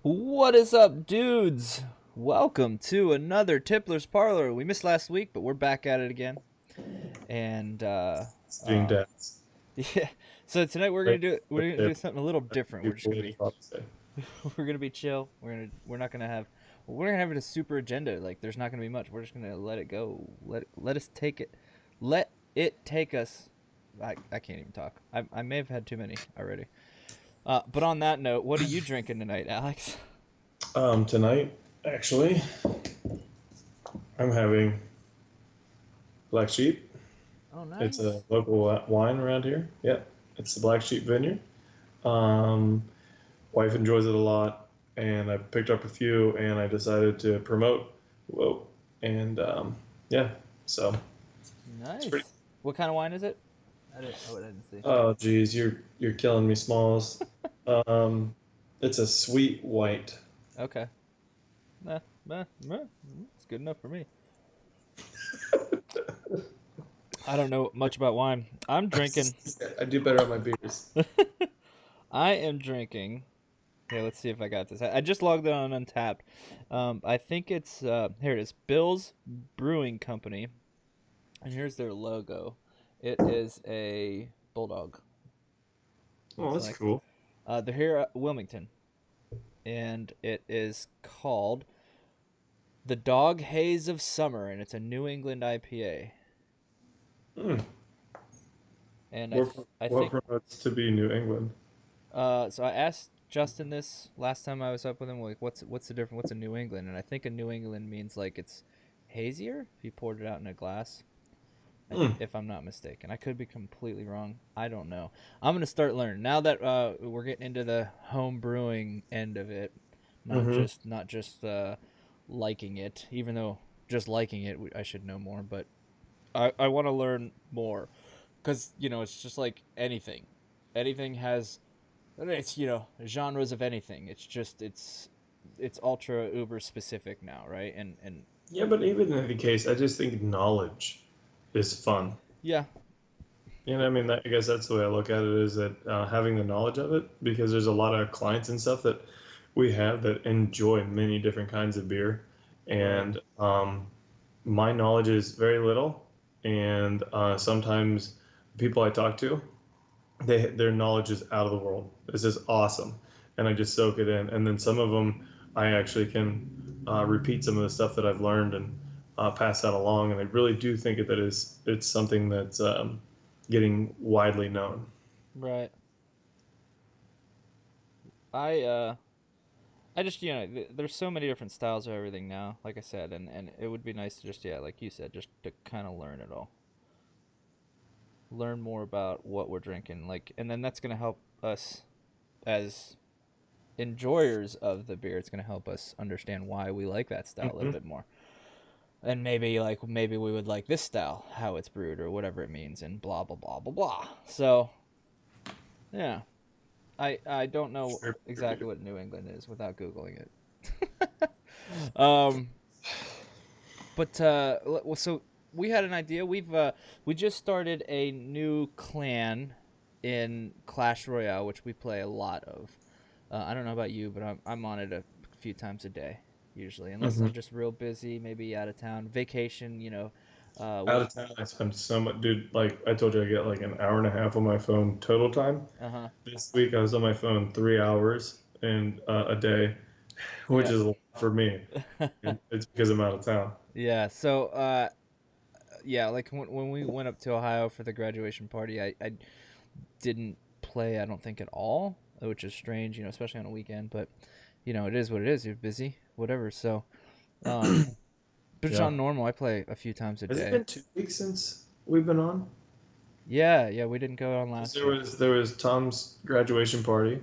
What is up, dudes? Welcome to another Tippler's Parlor. We missed last week, but we're back at it again. And Being uh, dads. yeah. So tonight Right, we're gonna do something a little different. We're just gonna be Father's Day. we're gonna be chill. We're not gonna have we're gonna have a super agenda. Like there's not gonna be much. We're just gonna let it go. Let us take it. Let it take us. I can't even talk. I may have had too many already. But on that note, what are you drinking tonight, Alex? Tonight, actually, I'm having Black Sheep. Oh, It's a nice. local wine around here. Yeah, it's the Black Sheep Vineyard. Um, Wife enjoys it a lot, and I picked up a few, and I decided to promote. Whoa, and yeah, so it's pretty. Nice. What kind of wine is it? I didn't see. Oh, geez, you're killing me, Smalls. Um, it's a sweet white. Okay. It's good enough for me. I don't know much about wine. I'm drinking. I do better on my beers. I am drinking. Here, let's see if I got this. I just logged in on Untapped. I think it's here it is. Bill's Brewing Company, and here's their logo. It is a bulldog. Oh, Looks that's like. cool. They're here at Wilmington, and it is called the Dog Haze of Summer, and it's a New England IPA. Hmm. And What, I what think promotes to be New England? so I asked Justin this last time I was up with him, like what's the difference? What's a New England? And I think a New England means like it's hazier if you poured it out in a glass. Hmm. If I'm not mistaken, I could be completely wrong. I don't know. I'm gonna start learning now that we're getting into the home brewing end of it, Mm-hmm. not just liking it. Even though just liking it, I should know more. But I want to learn more because it's just like anything. Anything has it's genres of anything. It's just it's ultra uber specific now, right? And Yeah, but even in the case, I just think knowledge is fun. yeah, I mean, I guess that's the way I look at it is that having the knowledge of it, because there's a lot of clients and stuff that we have that enjoy many different kinds of beer. right. And my knowledge is very little. And sometimes people I talk to, their knowledge is out of the world. This is awesome, and I just soak it in. And then some of them, I actually can repeat some of the stuff that I've learned and pass that along. And I really do think that it's something that's getting widely known. Right. I uh I just there's so many different styles of everything now, like I said, and it would be nice to just like you said, just to kind of learn it all. Learn more about what we're drinking, like, and then that's going to help us as enjoyers of the beer. It's going to help us understand why we like that style a little Hmm. bit more. And maybe we would like this style, how it's brewed or whatever it means, and blah blah blah blah blah. So, yeah. I don't know Sure, sure we exactly do. what New England is without googling it. um, but so we had an idea. We just started a new clan in Clash Royale, which we play a lot of. I don't know about you, but I'm on it a few times a day usually, unless Hmm. I'm just real busy, maybe out of town, vacation. Out With of town, I spend so much, dude. Like I told you, I get like an hour and a half on my phone total time. uh huh. This week, I was on my phone 3 hours and a day, which Yeah. is a lot for me. And it's because I'm out of town. Yeah. So yeah, like when we went up to Ohio for the graduation party, I didn't play, I don't think, at all, which is strange, especially on a weekend. But it is what it is. You're busy, whatever. So, um, but it's Yeah. on normal. I play a few times a Has it day. been 2 weeks since we've been on? Yeah, yeah. We didn't go on Because last there week. was there was Tom's graduation party,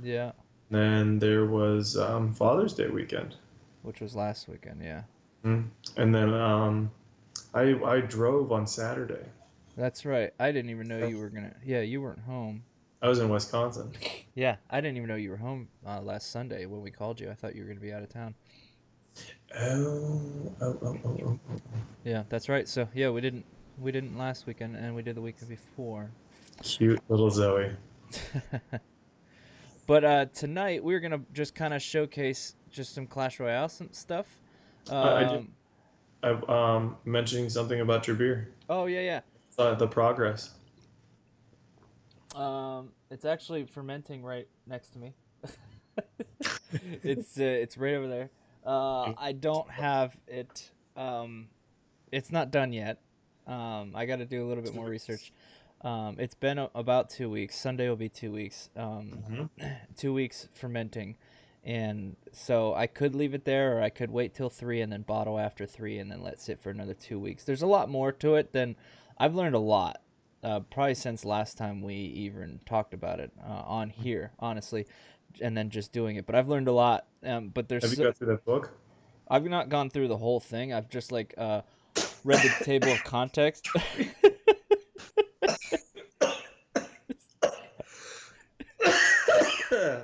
Yeah, then there was Father's Day weekend, which was last weekend. Yeah, and then I drove on Saturday. that's right. I didn't even know you were gonna. Yeah, you weren't home. I was in Wisconsin. Yeah, I didn't even know you were home last Sunday when we called you. I thought you were gonna be out of town. Oh, oh, oh, oh, oh. Yeah, that's right. So yeah, we didn't last weekend, and we did the weekend before. Cute little Zoe. But tonight we're gonna just kind of showcase just some Clash Royale some stuff. I just Um, I'm mentioning something about your beer. oh yeah, The progress. yeah. It's actually fermenting right next to me. It's right over there. I don't have it. It's not done yet. I got to do a little bit more research. It's been about 2 weeks. Sunday will be 2 weeks. Mm-hmm. 2 weeks fermenting, and so I could leave it there, or I could wait till 3 and then bottle after 3 and then let sit for another 2 weeks. There's a lot more to it than I've learned a lot. Probably since last time we even talked about it on here, honestly, and then just doing it. But I've learned a lot. But Have you got through that book? I've not gone through the whole thing. I've just like read the table of context.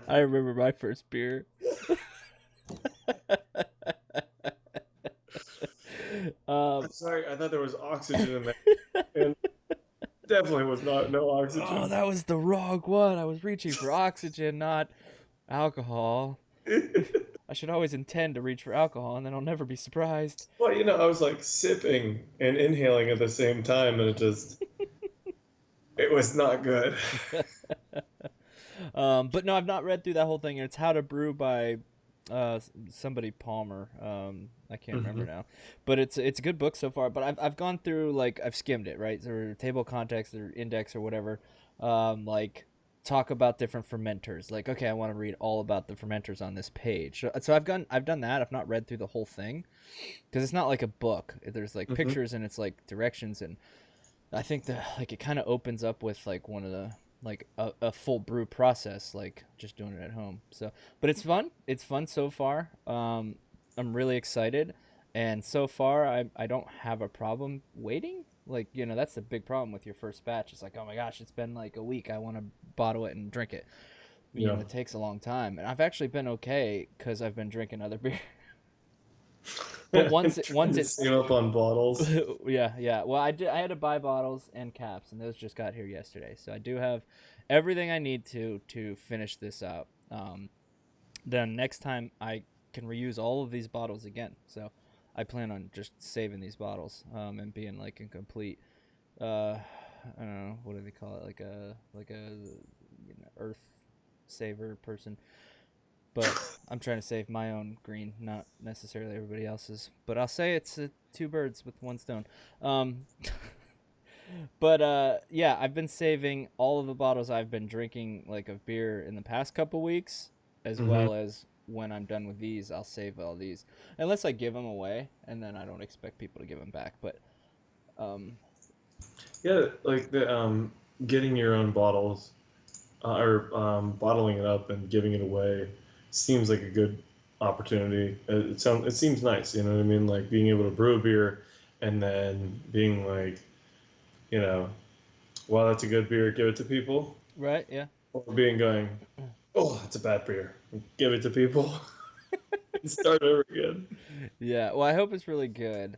I remember my first beer. I'm sorry, I thought there was oxygen in there, and definitely was not no Oh, oxygen. that was the wrong one. I was reaching for oxygen, not alcohol. I should always intend to reach for alcohol, and then I'll never be surprised. Well, you know, I was like sipping and inhaling at the same time, and it was not good. But no, I've not read through that whole thing. It's How to Brew by somebody Palmer. I can't remember Hmm. now, but it's a good book so far. But I've gone through, like, I've skimmed it, right? Or table of context or index or whatever. Like, talk about different fermenters. Like, okay, I want to read all about the fermenters on this page. So I've done that. I've not read through the whole thing because it's not like a book. There's like Hmm. pictures and it's like directions, and I think the like it kind of opens up with like one of the like a full brew process, like just doing it at home. So, but it's fun. It's fun so far. I'm really excited, and so far I don't have a problem waiting. Like, that's the big problem with your first batch. It's like, oh my gosh, it's been like a week. I want to bottle it and drink it. Yeah. It takes a long time, and I've actually been okay because I've been drinking other beer. But once it Trying once to it save up on bottles. yeah, yeah. Well, I had to buy bottles and caps, and those just got here yesterday. So I do have everything I need to finish this out. Then next time I can reuse all of these bottles again. So I plan on just saving these bottles and being like a complete I don't know, what do they call it, like a earth saver person. But I'm trying to save my own green, not necessarily everybody else's. But I'll say it's two birds with one stone. Um, but yeah, I've been saving all of the bottles I've been drinking, like, of beer in the past couple weeks, as Hmm. well as when I'm done with these, I'll save all these, unless I give them away, and then I don't expect people to give them back. But um, Yeah, like the getting your own bottles or bottling it up and giving it away seems like a good opportunity. It seems nice, you know what I mean? Like being able to brew a beer and then being like, you know, wow, that's a good beer, give it to people, right, yeah. or being going, oh, that's a bad beer, give it to people and start over again. Yeah, well, I hope it's really good.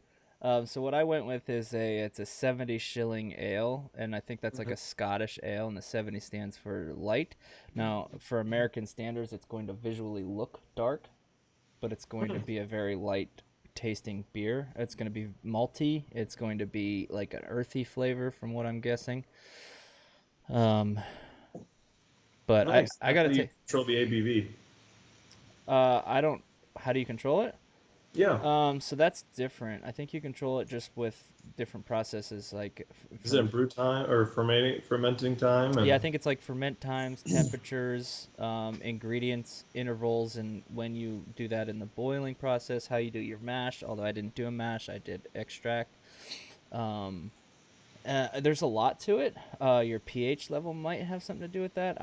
So what I went with is it's a 70 shilling ale, and I think that's like Mhm. a Scottish ale, and the 70 stands for light. Now, for American standards, it's going to visually look dark, but it's going to Hmm. be a very light tasting beer. It's going to be malty. It's going to be like an earthy flavor, from what I'm guessing. Um, but I Nice. I How gotta do you take. control the ABV? I don't. How do you control it? Yeah. So that's different. I think you control it just with different processes, like Is it from. brew time or fermenting time? Yeah, I And think it's like ferment times, temperatures, ingredients, intervals, and when you do that in the boiling process, how you do your mash. Although I didn't do a mash, I did extract. Um, there's a lot to it. Your pH level might have something to do with that.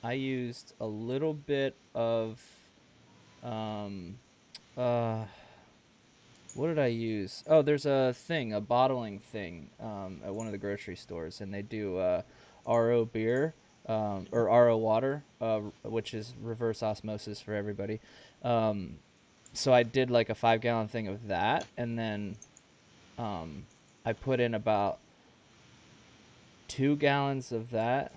I used a little bit of um, uh, what did I use? Oh, there's a bottling thing at one of the grocery stores, and they do RO beer or RO water, which is reverse osmosis for everybody. Um, so I did like a 5 gallon thing of that, and then um, I put in about 2 gallons of that,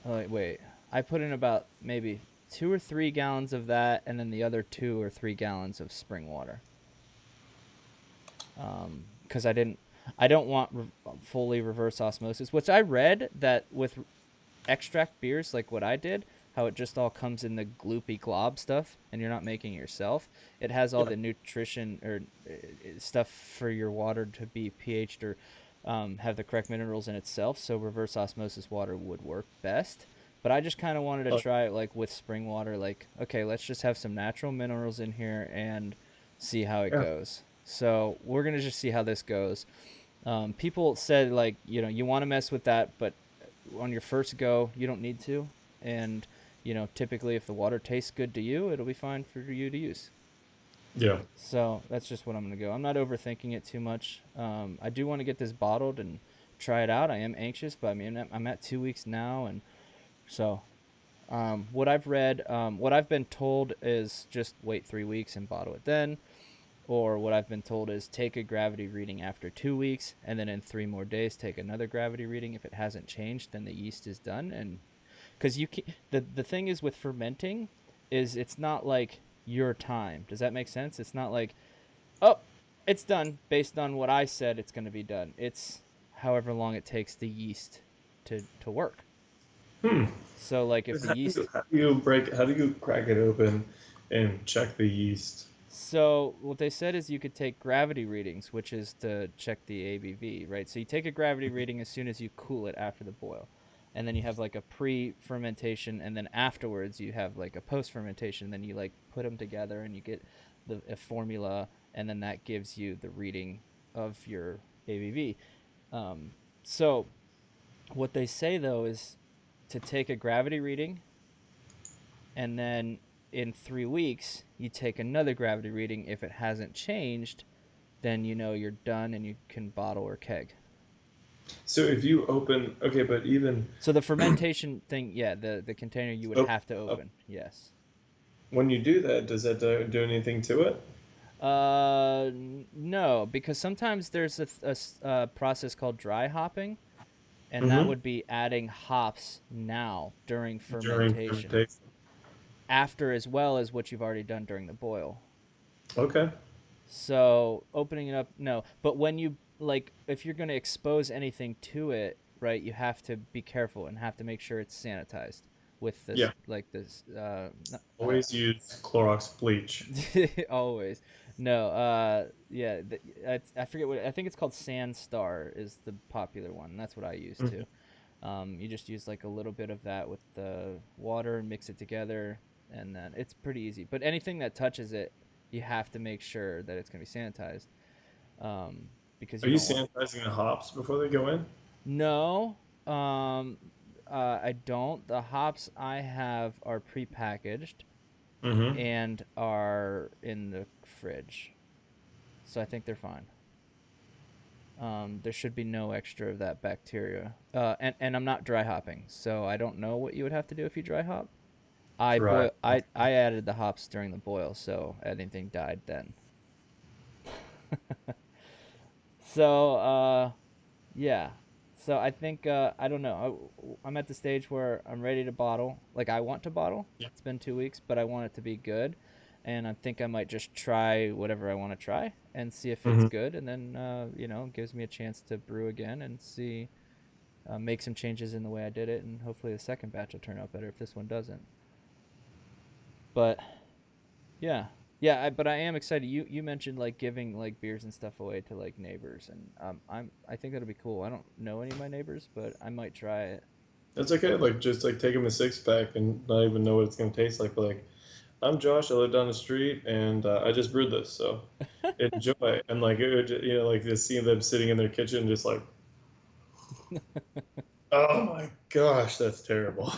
Oh, wait. I put in about maybe 2 or 3 gallons of that, and then the other 2 or 3 gallons of spring water. Because I don't want fully reverse osmosis, which I read that with extract beers like what I did, how it just all comes in the gloopy glob stuff and you're not making it yourself. It has all Yeah. the nutrition or stuff for your water to be pH'd or have the correct minerals in itself. So reverse osmosis water would work best. But I just kind of wanted to Oh, try it like with spring water. Like, okay, let's just have some natural minerals in here and see how it yeah. goes. So we're gonna just see how this goes. People said like you want to mess with that, but on your first go you don't need to. And typically if the water tastes good to you, it'll be fine for you to use. Yeah. So that's just what I'm gonna go. I'm not overthinking it too much. I do want to get this bottled and try it out. I am anxious, but I mean I'm at 2 weeks now, and so what I've read, what I've been told is just wait 3 weeks and bottle it then. Or what I've been told is take a gravity reading after 2 weeks, and then in 3 more days take another gravity reading. If it hasn't changed, then the yeast is done. And because you can, the thing is with fermenting, is it's not like your time. Does that make sense? It's not like, oh, it's done based on what I said it's going to be done. It's however long it takes the yeast to work. Hmm. So like if the yeast. How do you crack it open and check the yeast? So what they said is you could take gravity readings, which is to check the ABV, right? So you take a gravity reading as soon as you cool it after the boil. And then you have like a pre-fermentation, and then afterwards you have like a post-fermentation. Then you like put them together and you get a formula, and then that gives you the reading of your ABV. So what they say though is to take a gravity reading, and then in 3 weeks you take another gravity reading. If it hasn't changed, then you're done and you can bottle or keg. So if you open, okay, but even So the fermentation thing, yeah, the container you would up, have to up, open, yes. when you do that, does that do anything to it? No, because sometimes there's a process called dry hopping, and that Mm-hmm. would be adding hops now during During fermentation, fermentation. after as well as what you've already done during the boil. Okay. So opening it up, no. But when you like, if you're going to expose anything to it, right, you have to be careful and have to make sure it's sanitized with this, Yeah. like this. Always use Clorox bleach. Always. No. Yeah. I forget what I think it's called. Sand Star is the popular one. That's what I use Mhm. too. You just use like a little bit of that with the water and mix it together, and then it's pretty easy. But anything that touches it, you have to make sure that it's going to be sanitized, um, because Are you you don't want. sanitizing the hops before they go in? No, I don't. The hops I have are prepackaged Mm-hmm. and are in the fridge, so I think they're fine. There should be no extra of that bacteria. And I'm not dry hopping, so I don't know what you would have to do if you dry hop. I Dry. boil. I added the hops during the boil, so anything died then. So yeah. So I think I don't know. I'm at the stage where I'm ready to bottle. Like I want to bottle. Yeah. It's been 2 weeks, but I want it to be good, and I think I might just try whatever I want to try and see if it's Mm-hmm. good, and then it gives me a chance to brew again and see, make some changes in the way I did it, and hopefully the second batch will turn out better if this one doesn't. But yeah. Yeah, but I am excited. You mentioned like giving like beers and stuff away to like neighbors, and I think that'll be cool. I don't know any of my neighbors, but I might try it. That's okay. Like just like take them a six pack and not even know what it's gonna taste like. Like I'm Josh. I live down the street and I just brewed this, so enjoy. And like it would, like just seeing them sitting in their kitchen, just like, oh my gosh, that's terrible.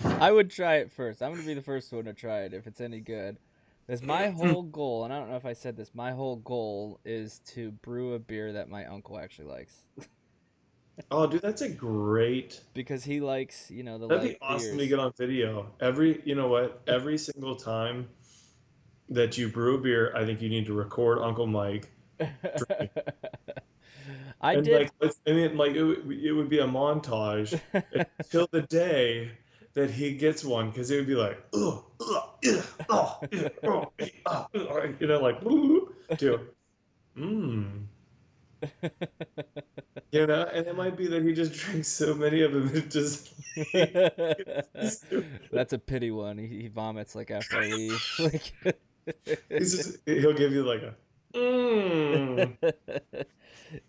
I would try it first. I'm gonna be the first one to try it if it's any good. Because my whole goal, and I don't know if I said this, my whole goal is to brew a beer that my uncle actually likes. Oh, dude, that's a great. Because he likes, the That'd be light awesome to beers. get on video. You know what? Every single time that you brew a beer, I think you need to record Uncle Mike drinking. I And did. like, it would be a montage until the day that he gets one, because it would be like, yeah, like, to, mm, and it might be that he just drinks so many of them, it just, he gets used to That's a pity one. He vomits like after I leave. Like, he'll give you like a,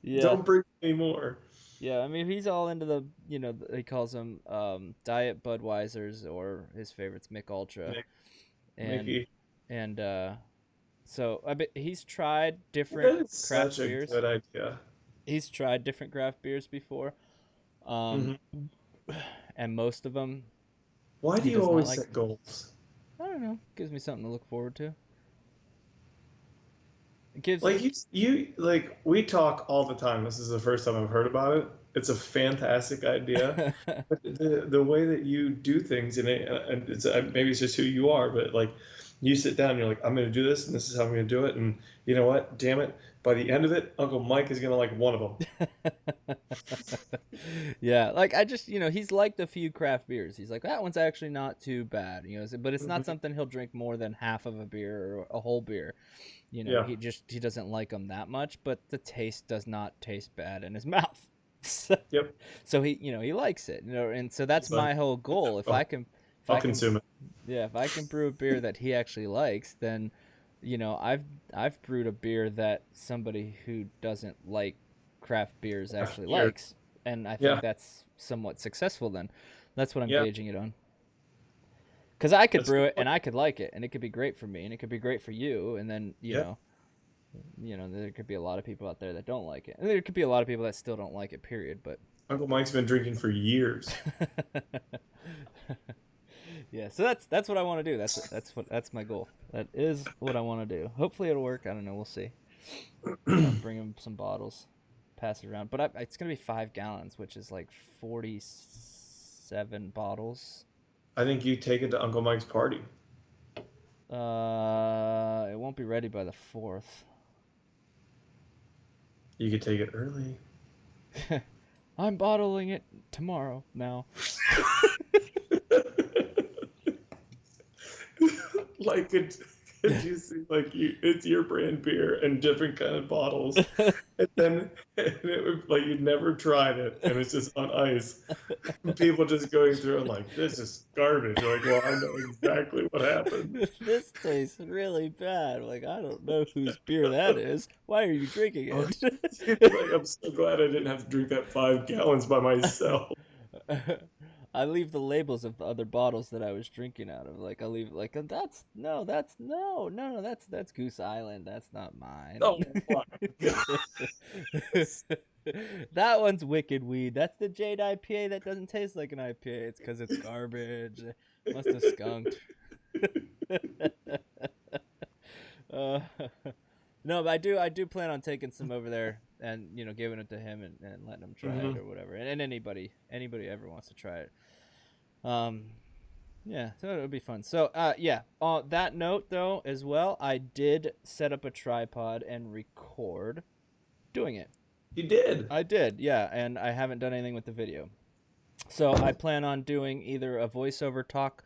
yeah, don't bring any more. yeah. I mean, he's all into the, he calls them Diet Budweisers, or his favorites Mick Ultra, Nick, and Mickey, and so I bet he's tried different that is craft such a beers. good idea. He's tried different craft beers before, um, Hmm. and most of them Why do he you does not always like. set goals? I don't know. Gives me something to look forward to. It gives. Like like we talk all the time. This is the first time I've heard about it. It's a fantastic idea, but the way that you do things, and it's maybe it's just who you are, but like you sit down, and you're like, I'm going to do this, and this is how I'm going to do it, and you know what? Damn it! By the end of it, Uncle Mike is going to like one of them. Yeah, like I just, he's liked a few craft beers. He's like, that one's actually not too bad, but it's not Mhm. something he'll drink more than half of a beer or a whole beer. Yeah. He doesn't like them that much, but the taste does not taste bad in his mouth. So, Yep. so he likes it, and so that's It's like, my whole goal. I'll, If I'll I can, consume it. yeah, if I can brew a beer that he actually likes, then, I've brewed a beer that somebody who doesn't like craft beers actually Here. likes, and I think Yeah. that's somewhat successful. Then that's what I'm Yeah. gauging it on. Because I could That's a brew good it point. and I could like it, and it could be great for me, and it could be great for you, and then Yeah. there could be a lot of people out there that don't like it, and there could be a lot of people that still don't like it. Period. But Uncle Mike's been drinking for years. yeah, so that's what I want to do. That's my goal. That is what I want to do. Hopefully it'll work. I don't know. We'll see. Bring him some bottles, pass it around. But it's gonna be 5 gallons, which is like 47 bottles. I think you take it to Uncle Mike's party. It won't be ready by the 4th. You could take it early. I'm bottling it tomorrow now. Like could you see like it's your brand beer and different kind of bottles, and then it would like you'd never tried it and it's just on ice. And people just going through and like this is garbage. You're like, well, I know exactly what happened. This tastes really bad. Like, I don't know whose beer that is. Why are you drinking Oh, it? like, I'm so glad I didn't have to drink that 5 gallons by myself. I leave the labels of the other bottles that I was drinking out of. Like, I leave like that's no, that's no, no, no, that's Goose Island. That's not mine. Oh my god. That one's Wicked Weed. That's the Jade IPA that doesn't taste like an IPA. It's because it's garbage. Must have skunked. uh, no, but I do plan on taking some over there and giving it to him and letting him try it Hmm. or whatever. And anybody ever wants to try it. Um, yeah, so it'll be fun. So yeah. On that note though, as well, I did set up a tripod and record doing it. You did. I did, yeah, and I haven't done anything with the video. So I plan on doing either a voiceover talk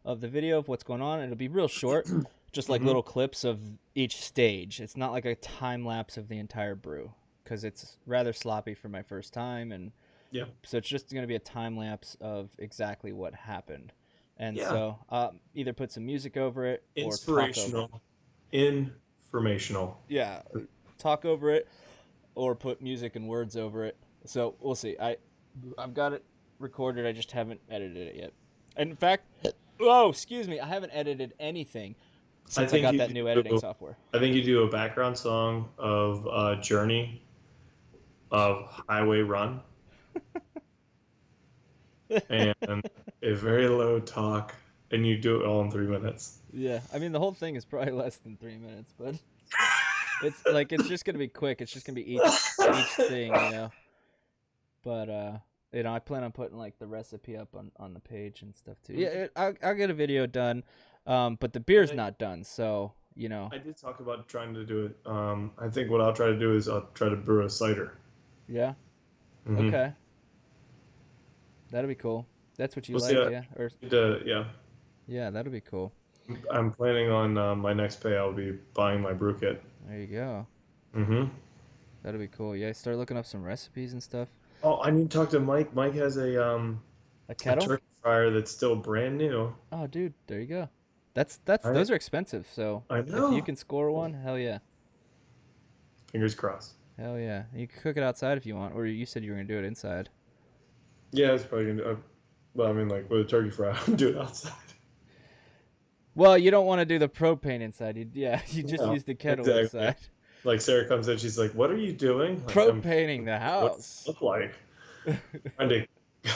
of the video of what's going on. It'll be real short, just like Hmm. little clips of each stage. It's not like a time lapse of the entire brew because it's rather sloppy for my first time, and Yeah. so it's just going to be a time lapse of exactly what happened. And Yeah. so either put some music over it or talk over it. Inspirational. Informational. Yeah, talk over it or put music and words over it. So we'll see. I've got it recorded. I just haven't edited it yet. And in fact, oh, excuse me, I haven't edited anything I since I think got you that new editing do. software. I think you do a background song of Journey of Highway Run and a very low talk, and you do it all in 3 minutes. Yeah, I mean the whole thing is probably less than 3 minutes, but it's just gonna be quick. It's just gonna be each thing. But I plan on putting like the recipe up on the page and stuff too. Yeah, I'll get a video done, but the beer's not done, so I did talk about trying to do it. I think what I'll try to do is I'll try to brew a cider. Yeah. Mm-hmm. Okay. That'll be cool. That's what you We'll see. like, yeah? Or Yeah, yeah, that'll be cool. I'm planning on my next pay. I'll be buying my brew kit. There you go. Mm-hmm. That'll be cool. Yeah, start looking up some recipes and stuff. Oh, I need to talk to Mike. Mike has A a kettle? turkey fryer that's still brand new. Oh, dude, there you go. That's I those are expensive. So I if you know. can score one, hell yeah, Fingers crossed. hell yeah. You can cook it outside if you want, or you said you were gonna do it inside. Yeah, it's probably gonna. Well, I mean, like with a turkey fry, I'm do it outside. Well, you don't want to do the propane inside. Yeah, you just No, use the kettle exactly. inside. Like Sarah comes in, she's like, "What are you doing?" Like, Propaning the What's it house. look like? Trying to,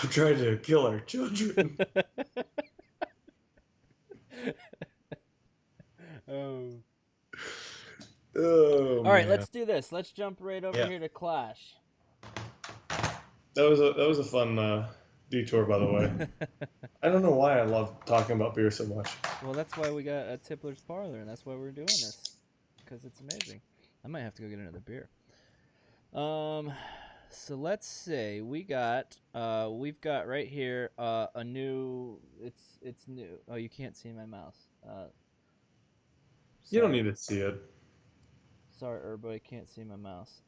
I'm trying to kill our children. Oh. Oh All right, man, let's do this. Let's jump right over yeah, here to Clash. that was a fun detour, by the way. I don't know why I love talking about beer so much. Well, that's why we got a Tippler's Parlor, and that's why we're doing this, because it's amazing. I might have to go get another beer. Um, so let's say we've got right here a new. It's new. Oh, you can't see my mouse. You don't Sorry, need to see it. sorry, everybody can't see my mouse.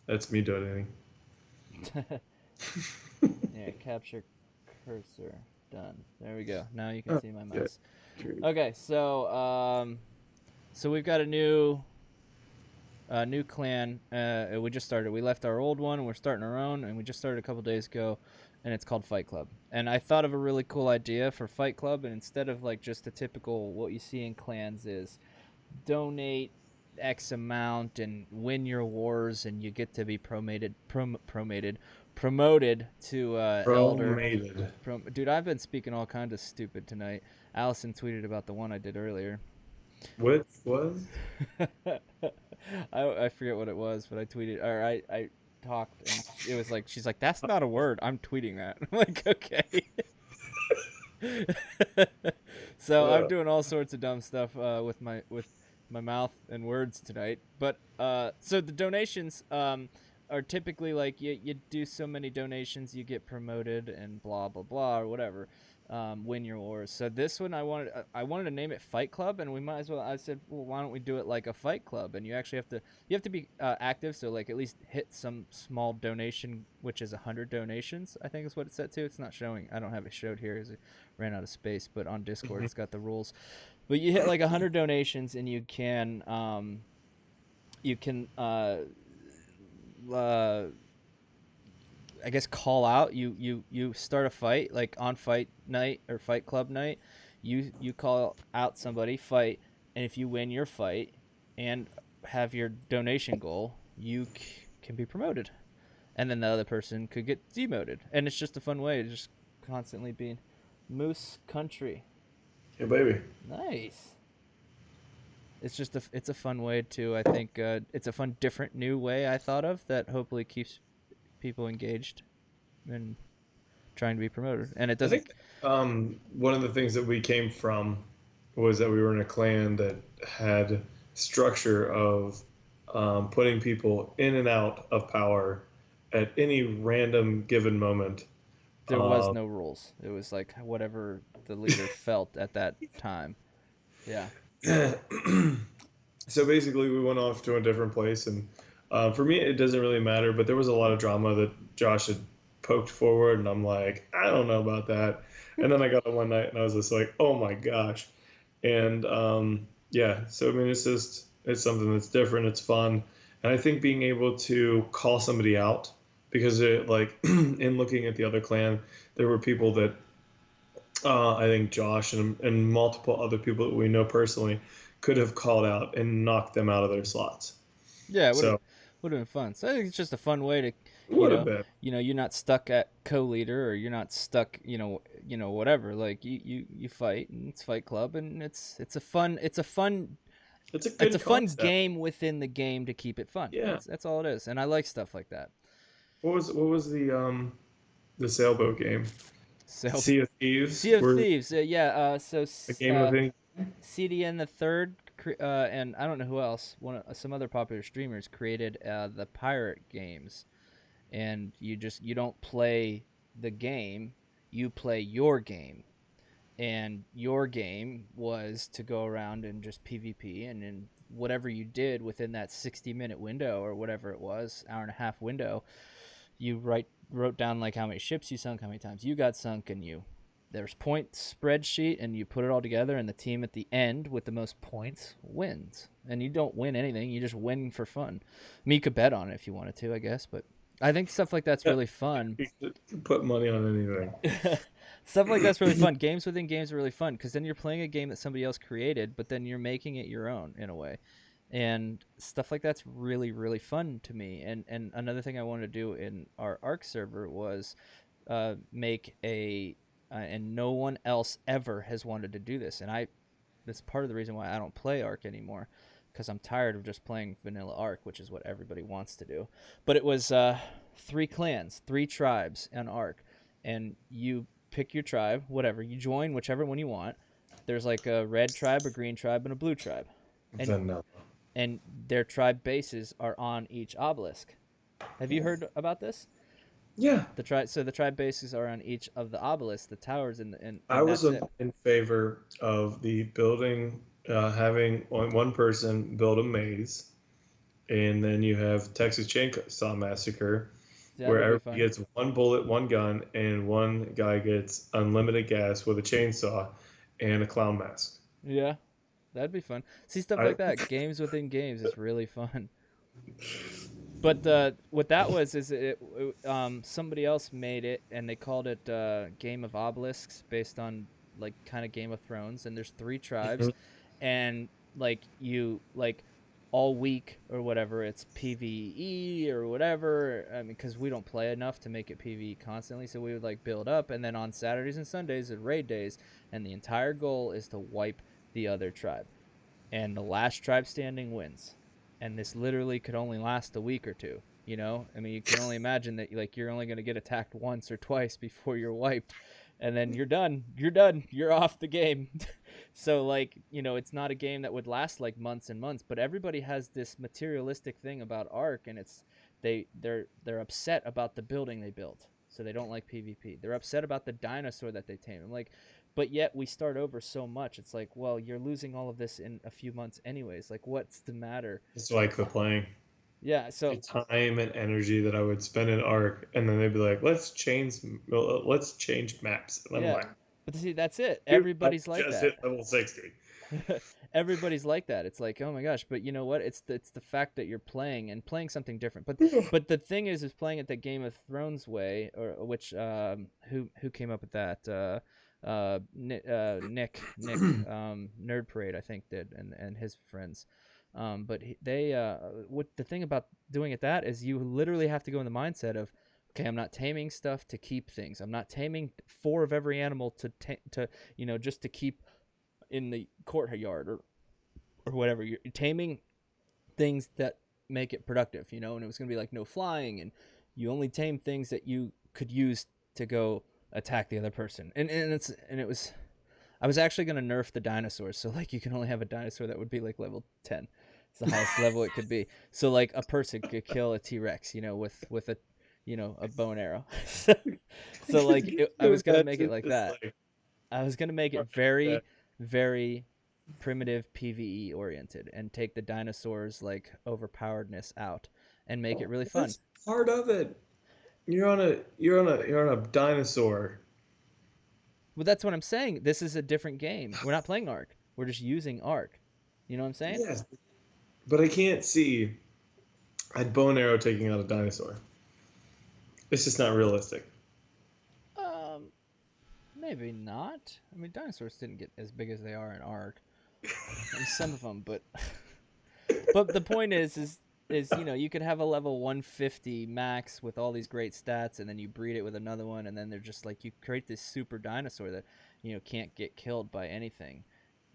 That's me donating. Yeah, capture cursor. Done. There we go. Now you can Oh, see my good. mouse. Okay, so we've got a new clan. We just started. We left our old one, and we're starting our own, and we just started a couple days ago, and it's called Fight Club. And I thought of a really cool idea for Fight Club, and instead of like just the typical what you see in clans is donate X amount and win your wars, and you get to be promoted to elder. Promated. Dude, I've been speaking all kinds of stupid tonight. Allison tweeted about the one I did earlier. Which was? I forget what it was, but I tweeted or I talked and it was like she's like that's not a word. I'm tweeting that. I'm like okay. So I'm Uh, doing all sorts of dumb stuff with my mouth and words tonight. But so the donations are typically like you do so many donations, you get promoted and blah blah blah or whatever. Win your wars. So this one I wanted to name it Fight Club, and we might as well. I said, well, why don't we do it like a Fight Club? And you actually have to be active, so like at least hit some small donation, which is 100 donations. I think is what it's set to. It's not showing. I don't have it showed here because it ran out of space. But on Discord, it's got the rules. But you hit like 100 donations, and you can uh, I guess call out. You start a fight like on fight night or Fight Club night. You call out somebody, fight, and if you win your fight and have your donation goal, you can be promoted, and then the other person could get demoted. And it's just a fun way to just constantly be Moose Country. yeah, baby. Nice. It's a fun way to I think it's a fun different new way I thought of that hopefully keeps people engaged and trying to be promoted. And it I doesn't. think one of the things that we came from was that we were in a clan that had structure of putting people in and out of power at any random given moment. There was no rules. It was like whatever the leader felt at that time. Yeah. So basically, we went off to a different place, and for me, it doesn't really matter. But there was a lot of drama that Josh had poked forward, and I'm like, I don't know about that. And then I got it one night, and I was just like, oh my gosh. And yeah, so I mean, it's something that's different. It's fun, and I think being able to call somebody out because it like in looking at the other clan, there were people that I think Josh and multiple other people that we know personally could have called out and knocked them out of their slots. Yeah, it So would have been fun. So I think it's just a fun way to, you would have know, been. you're not stuck at co-leader or you're not stuck, whatever. Like you fight and it's Fight Club and it's a fun It's a it's a good fun concept. game within the game to keep it fun. Yeah. That's all it is, and I like stuff like that. What was the sailboat game? So Sea of Thieves, Sea of where Thieves, yeah. a game of any. CDN the third and I don't know who else. Some other popular streamers created the pirate games, and you don't play the game, you play your game, and your game was to go around and just PvP, and then whatever you did within that 60-minute window or whatever it was, hour and a half window, you wrote down like how many ships you sunk, how many times you got sunk, and there's point spreadsheet, and you put it all together, and the team at the end with the most points wins. And you don't win anything, you just win for fun. I mean, you could bet on it if you wanted to, I guess, but I think stuff like that's Yeah, really fun. you could put money on anything. Stuff like that's really fun. Games within games are really fun because then you're playing a game that somebody else created, but then you're making it your own in a way. And stuff like that's really, really fun to me. And another thing I wanted to do in our Arc server was make and no one else ever has wanted to do this. And that's part of the reason why I don't play Arc anymore, because I'm tired of just playing vanilla Arc, which is what everybody wants to do. But it was 3 clans, 3 tribes on Arc, and you pick your tribe, whatever. You join whichever one you want. There's like a red tribe, a green tribe, and a blue tribe. And Vanilla. and their tribe bases are on each obelisk. Have you heard about this? Yeah, The tribe bases are on each of the obelisks, the towers, I and was that's it. in favor of the building, having one person build a maze, and then you have Texas Chainsaw Massacre, That where would be everybody fun. gets one bullet, one gun, and one guy gets unlimited gas with a chainsaw and a clown mask. Yeah, that'd be fun. See, stuff I like that, games within games, is really fun. But what that was is somebody else made it, and they called it Game of Obelisks, based on like kind of Game of Thrones. And there's 3 tribes, and like you like all week or whatever, it's PVE or whatever. I mean, because we don't play enough to make it PVE constantly, so we would like build up, and then on Saturdays and Sundays are raid days, and the entire goal is to wipe the other tribe, and the last tribe standing wins. And this literally could only last a week or two. I mean, you can only imagine that like you're only going to get attacked once or twice before you're wiped, and then you're done. You're done. You're off the game. So like, it's not a game that would last like months and months, but everybody has this materialistic thing about Ark, and they're upset about the building they built. So they don't like PvP. They're upset about the dinosaur that they tame. I'm like, but yet we start over so much. It's like, well, you're losing all of this in a few months anyways. Like, what's the matter? just like the playing. Yeah. The So time and energy that I would spend in Arc, and then they'd be like, let's change maps," and I'm yeah, like, but see, that's it. "Dude, I Everybody's like just that. hit level 60." Everybody's like that. It's like, oh my gosh, but you know what? It's the fact that you're playing and playing something different. But the thing is playing it the Game of Thrones way, or which who came up with that? Nick Nerd Parade, I think, did, and his friends. But they what the thing about doing it that is you literally have to go in the mindset of, okay, I'm not taming stuff to keep things. I'm not taming 4 of every animal to just to keep in the courtyard or whatever. You're taming things that make it productive, and it was going to be like no flying, and you only tame things that you could use to go attack the other person. And it was, I was actually going to nerf the dinosaurs, so like you can only have a dinosaur that would be like level 10. It's the highest level it could be. So like a person could kill a T-Rex, with a bow and arrow. So like I was going to make it like Just that. like, I was going to make it very, very primitive PvE oriented, and take the dinosaurs like overpoweredness out and make it really fun. that's part of it. You're on a dinosaur. Well, that's what I'm saying. This is a different game. We're not playing Ark. We're just using Ark. You know what I'm saying? Yes, but I can't see a bow and arrow taking out a dinosaur. It's just not realistic. Um, maybe not. I mean, dinosaurs didn't get as big as they are in Ark. I mean, some of them, but but the point is you could have a level 150 max with all these great stats, and then you breed it with another one, and then they're just like, you create this super dinosaur that can't get killed by anything.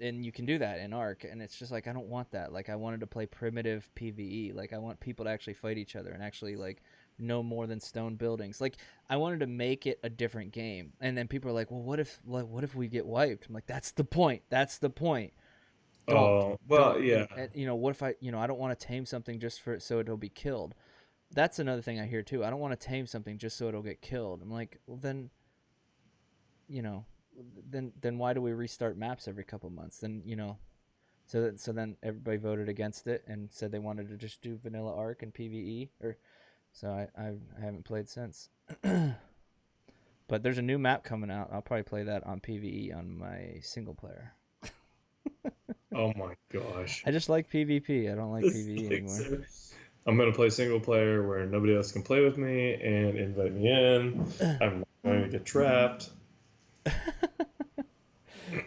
And you can do that in Ark, and it's just like, I don't want that. Like, I wanted to play primitive PvE. Like, I want people to actually fight each other and actually like no more than stone buildings. Like, I wanted to make it a different game. And then people are like, well, what if we get wiped? I'm like, that's the point. That's the point. Don't, Oh, well, don't. yeah. And what if I don't want to tame something just for so it'll be killed. That's another thing I hear too. I don't want to tame something just so it'll get killed. I'm like, well then, you know, then why do we restart maps every couple months? Then so then everybody voted against it and said they wanted to just do vanilla Arc and PVE. Or so I haven't played since. But there's a new map coming out. I'll probably play that on PVE on my single player. Oh my gosh. I just like PvP. I don't like This PvE thing's anymore. so- I'm gonna play single player where nobody else can play with me and invite me in. I'm not going to get trapped. All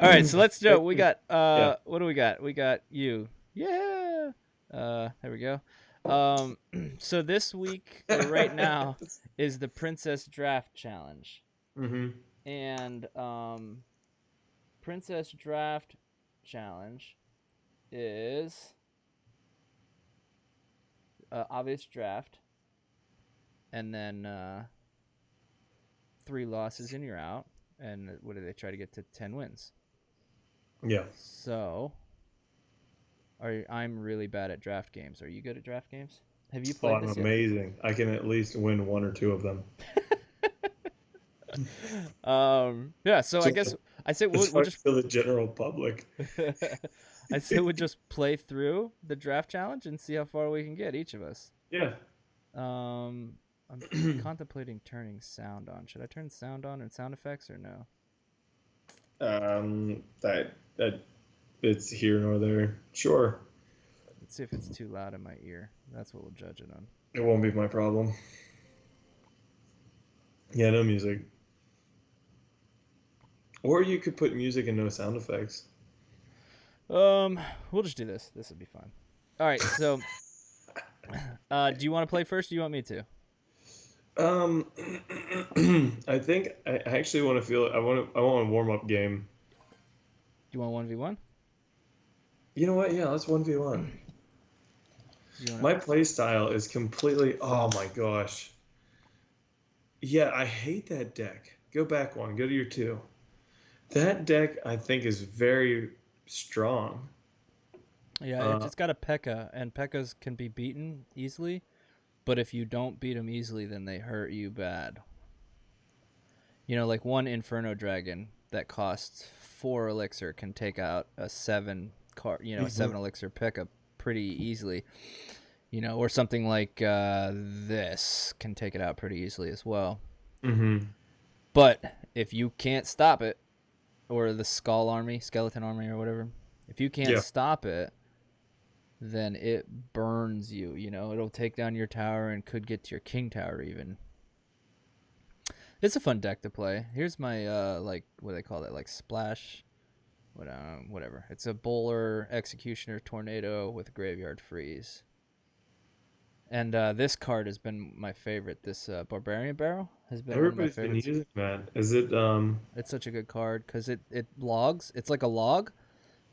right, so let's go. We got Yeah. what do we got? We got you. Yeah. There we go. So this week or right now is the Princess Draft Challenge. Mm-hmm. And Princess Draft Challenge is obvious draft, and then 3 losses and you're out. And what do they try to get to 10 wins? Yeah. So, I'm really bad at draft games. Are you good at draft games? Have you Oh, played I'm this yet? amazing. I can at least win 1 or 2 of them. Yeah. So I Just, guess I said it's we'll hard just. to the general public. I said we'll just play through the draft challenge and see how far we can get, each of us. Yeah. Um, I'm contemplating turning sound on. Should I turn sound on and sound effects or no? That it's here nor there. Sure. Let's see if it's too loud in my ear. That's what we'll judge it on. It won't be my problem. Yeah, no music. Or you could put music and no sound effects. We'll just do this. This will be fun. All right. So, do you want to play first? Or do you want me to? Um, I think I actually want to feel. I want a warm up game. Do you want 1v1? You know what? Yeah, let's 1v1. Do you want My play style is completely. Oh my gosh. Yeah, I hate that deck. Go back one. Go to your 2. That deck I think is very strong. Yeah, Uh, it's got a P.E.K.K.A, and P.E.K.K.As can be beaten easily, but if you don't beat them easily, then they hurt you bad. Like one Inferno Dragon that costs 4 elixir can take out a 7 card, a 7 elixir P.E.K.K.A pretty easily. Or something like this can take it out pretty easily as well. mm-hmm. But if you can't stop it, or the skeleton army, or whatever, if you can't Yeah. stop it, then it burns you. It'll take down your tower and could get to your king tower even. It's a fun deck to play. Here's my what do they call that? Like splash, whatever. It's a bowler, executioner, tornado with graveyard freeze. And this card has been my favorite. This barbarian barrel has been one of my Everybody's been favorites. using that. Is it? It's such a good card because it logs. It's like a log,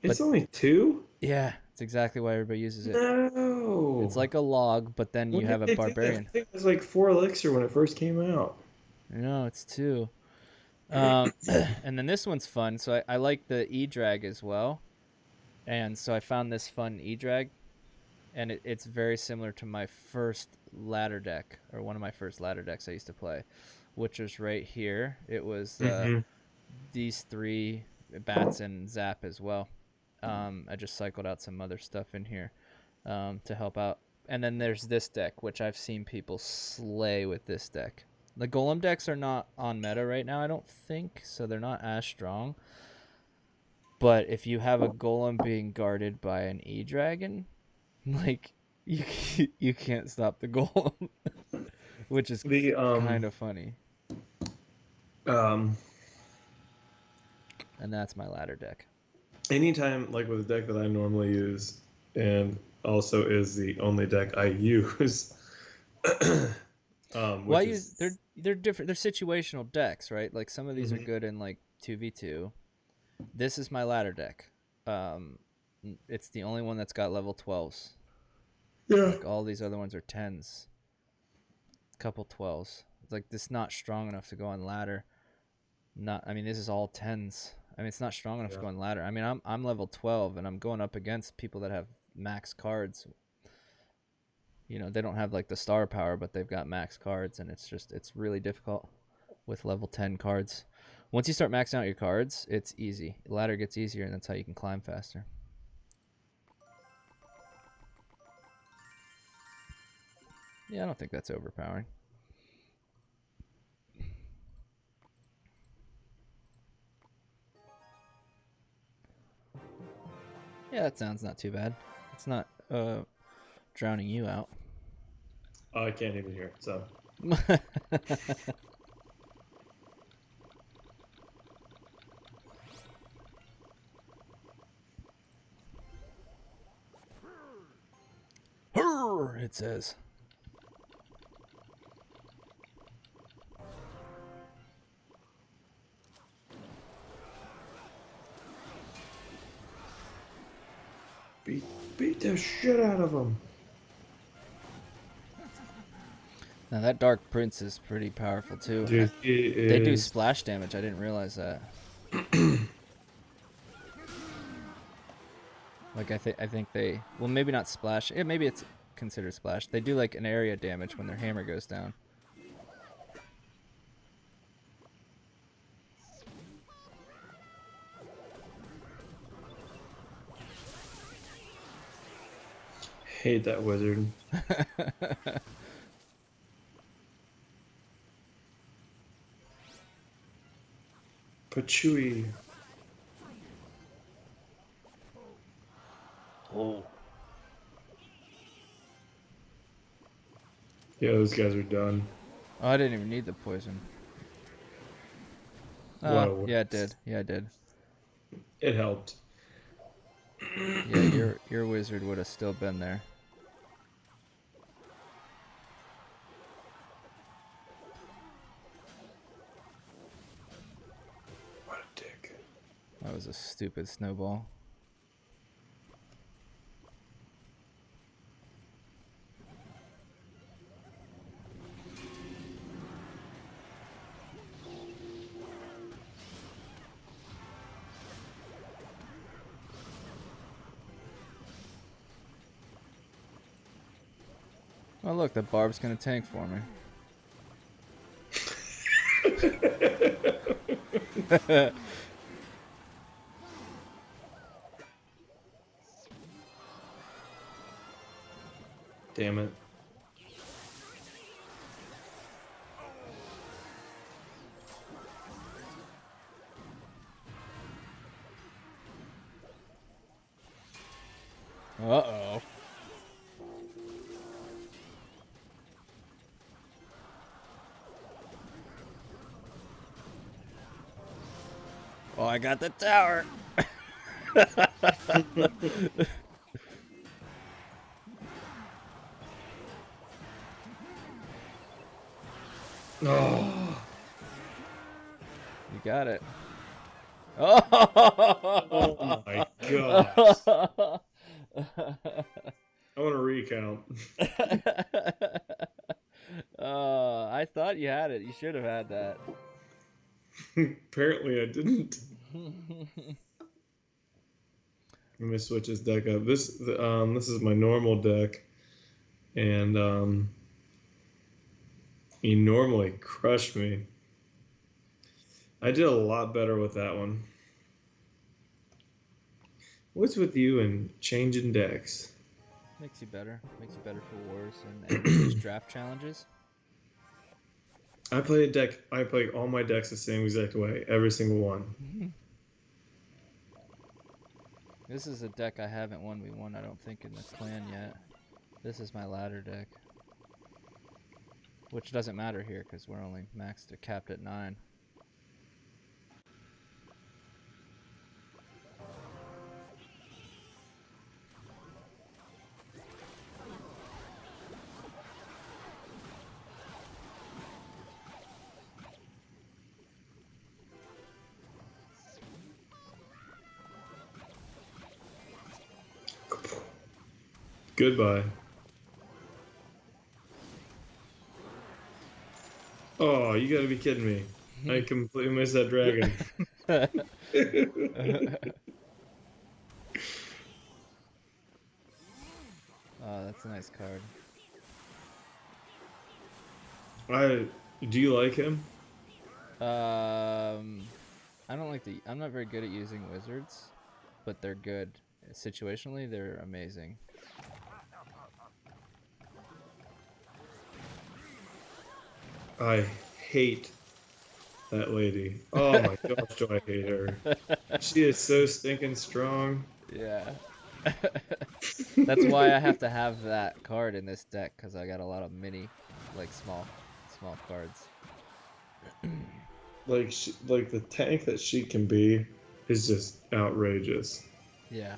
but It's only 2. yeah, it's exactly why everybody uses it. It's No. like a log, but then When you did have a they do that? I barbarian. think it was like 4 elixir when it first came out. No, it's 2. And then this one's fun. So I like the E-Drag as well. And so I found this fun E-Drag. And it's very similar to my first ladder deck, or one of my first ladder decks I used to play, which was right here. It was Mm-hmm. these 3 bats and zap as well. I just cycled out some other stuff in here to help out. And then there's this deck, which I've seen people slay with this deck. The golem decks are not on meta right now, I don't think, so they're not as strong. But if you have a golem being guarded by an E-Dragon, like, you can't stop the golem, which is The kind of funny. um And that's my ladder deck. anytime like with a deck that I normally use and also is the only deck I use. Well, Which is they're different. They're situational decks, right? Like some of these are Mhm. good in like 2v2. This is my ladder deck. It's the only one that's got level 12s. Yeah. Like all these other ones are 10s. A couple 12s. It's like this not strong enough to go on ladder. I mean, this is all 10s. I mean, it's not strong enough to Yeah. go on ladder. I mean, I'm level 12 and I'm going up against people that have max cards. You know, they don't have like the star power, but they've got max cards, and it's really difficult with level 10 cards. Once you start maxing out your cards, it's easy. Ladder gets easier, and that's how you can climb faster. Yeah, I don't think that's overpowering. Yeah, that sounds not too bad. It's not drowning you out. Oh, I can't even hear. So It says. beat the shit out of them. Now that Dark Prince is pretty powerful too. Dude, it They do is. splash damage. I didn't realize that. Like I think they, well, maybe not splash. Yeah, maybe it's considered splash. They do like an area damage when their hammer goes down. Hate that wizard. Pachui. Oh. Yeah, those guys are done. Oh, I didn't even need the poison. What Oh, a yeah, it waste. did. Yeah, it did. It helped. Yeah, your wizard would have still been there. What a dick. That was a stupid snowball. Oh, look, the barb's gonna tank for me. Damn it. Uh-oh. Oh, I got the tower. Oh, You got it. oh my gosh. I want to recount. I thought you had it. You should have had that. Apparently I didn't. Let me switch this deck up. This is my normal deck, and he normally crushed me. I did a lot better with that one. What's with you and changing decks? Makes you better. Makes you better for wars and these draft challenges. I play a deck. I play all my decks the same exact way, every single one. This is a deck I haven't 1v1, I don't think, in the clan yet. This is my ladder deck. Which doesn't matter here, because we're only maxed to capped at 9. Goodbye. Oh, you gotta be kidding me. I completely missed that dragon. Oh, that's a nice card. I do you like him? I don't like the. I'm not very good at using wizards, but they're good. Situationally, they're amazing. I hate that lady. Oh my gosh, do I hate her. She is so stinking strong. Yeah. That's why I have to have that card in this deck because I got a lot of mini, like small cards. Like the tank that she can be is just outrageous. Yeah.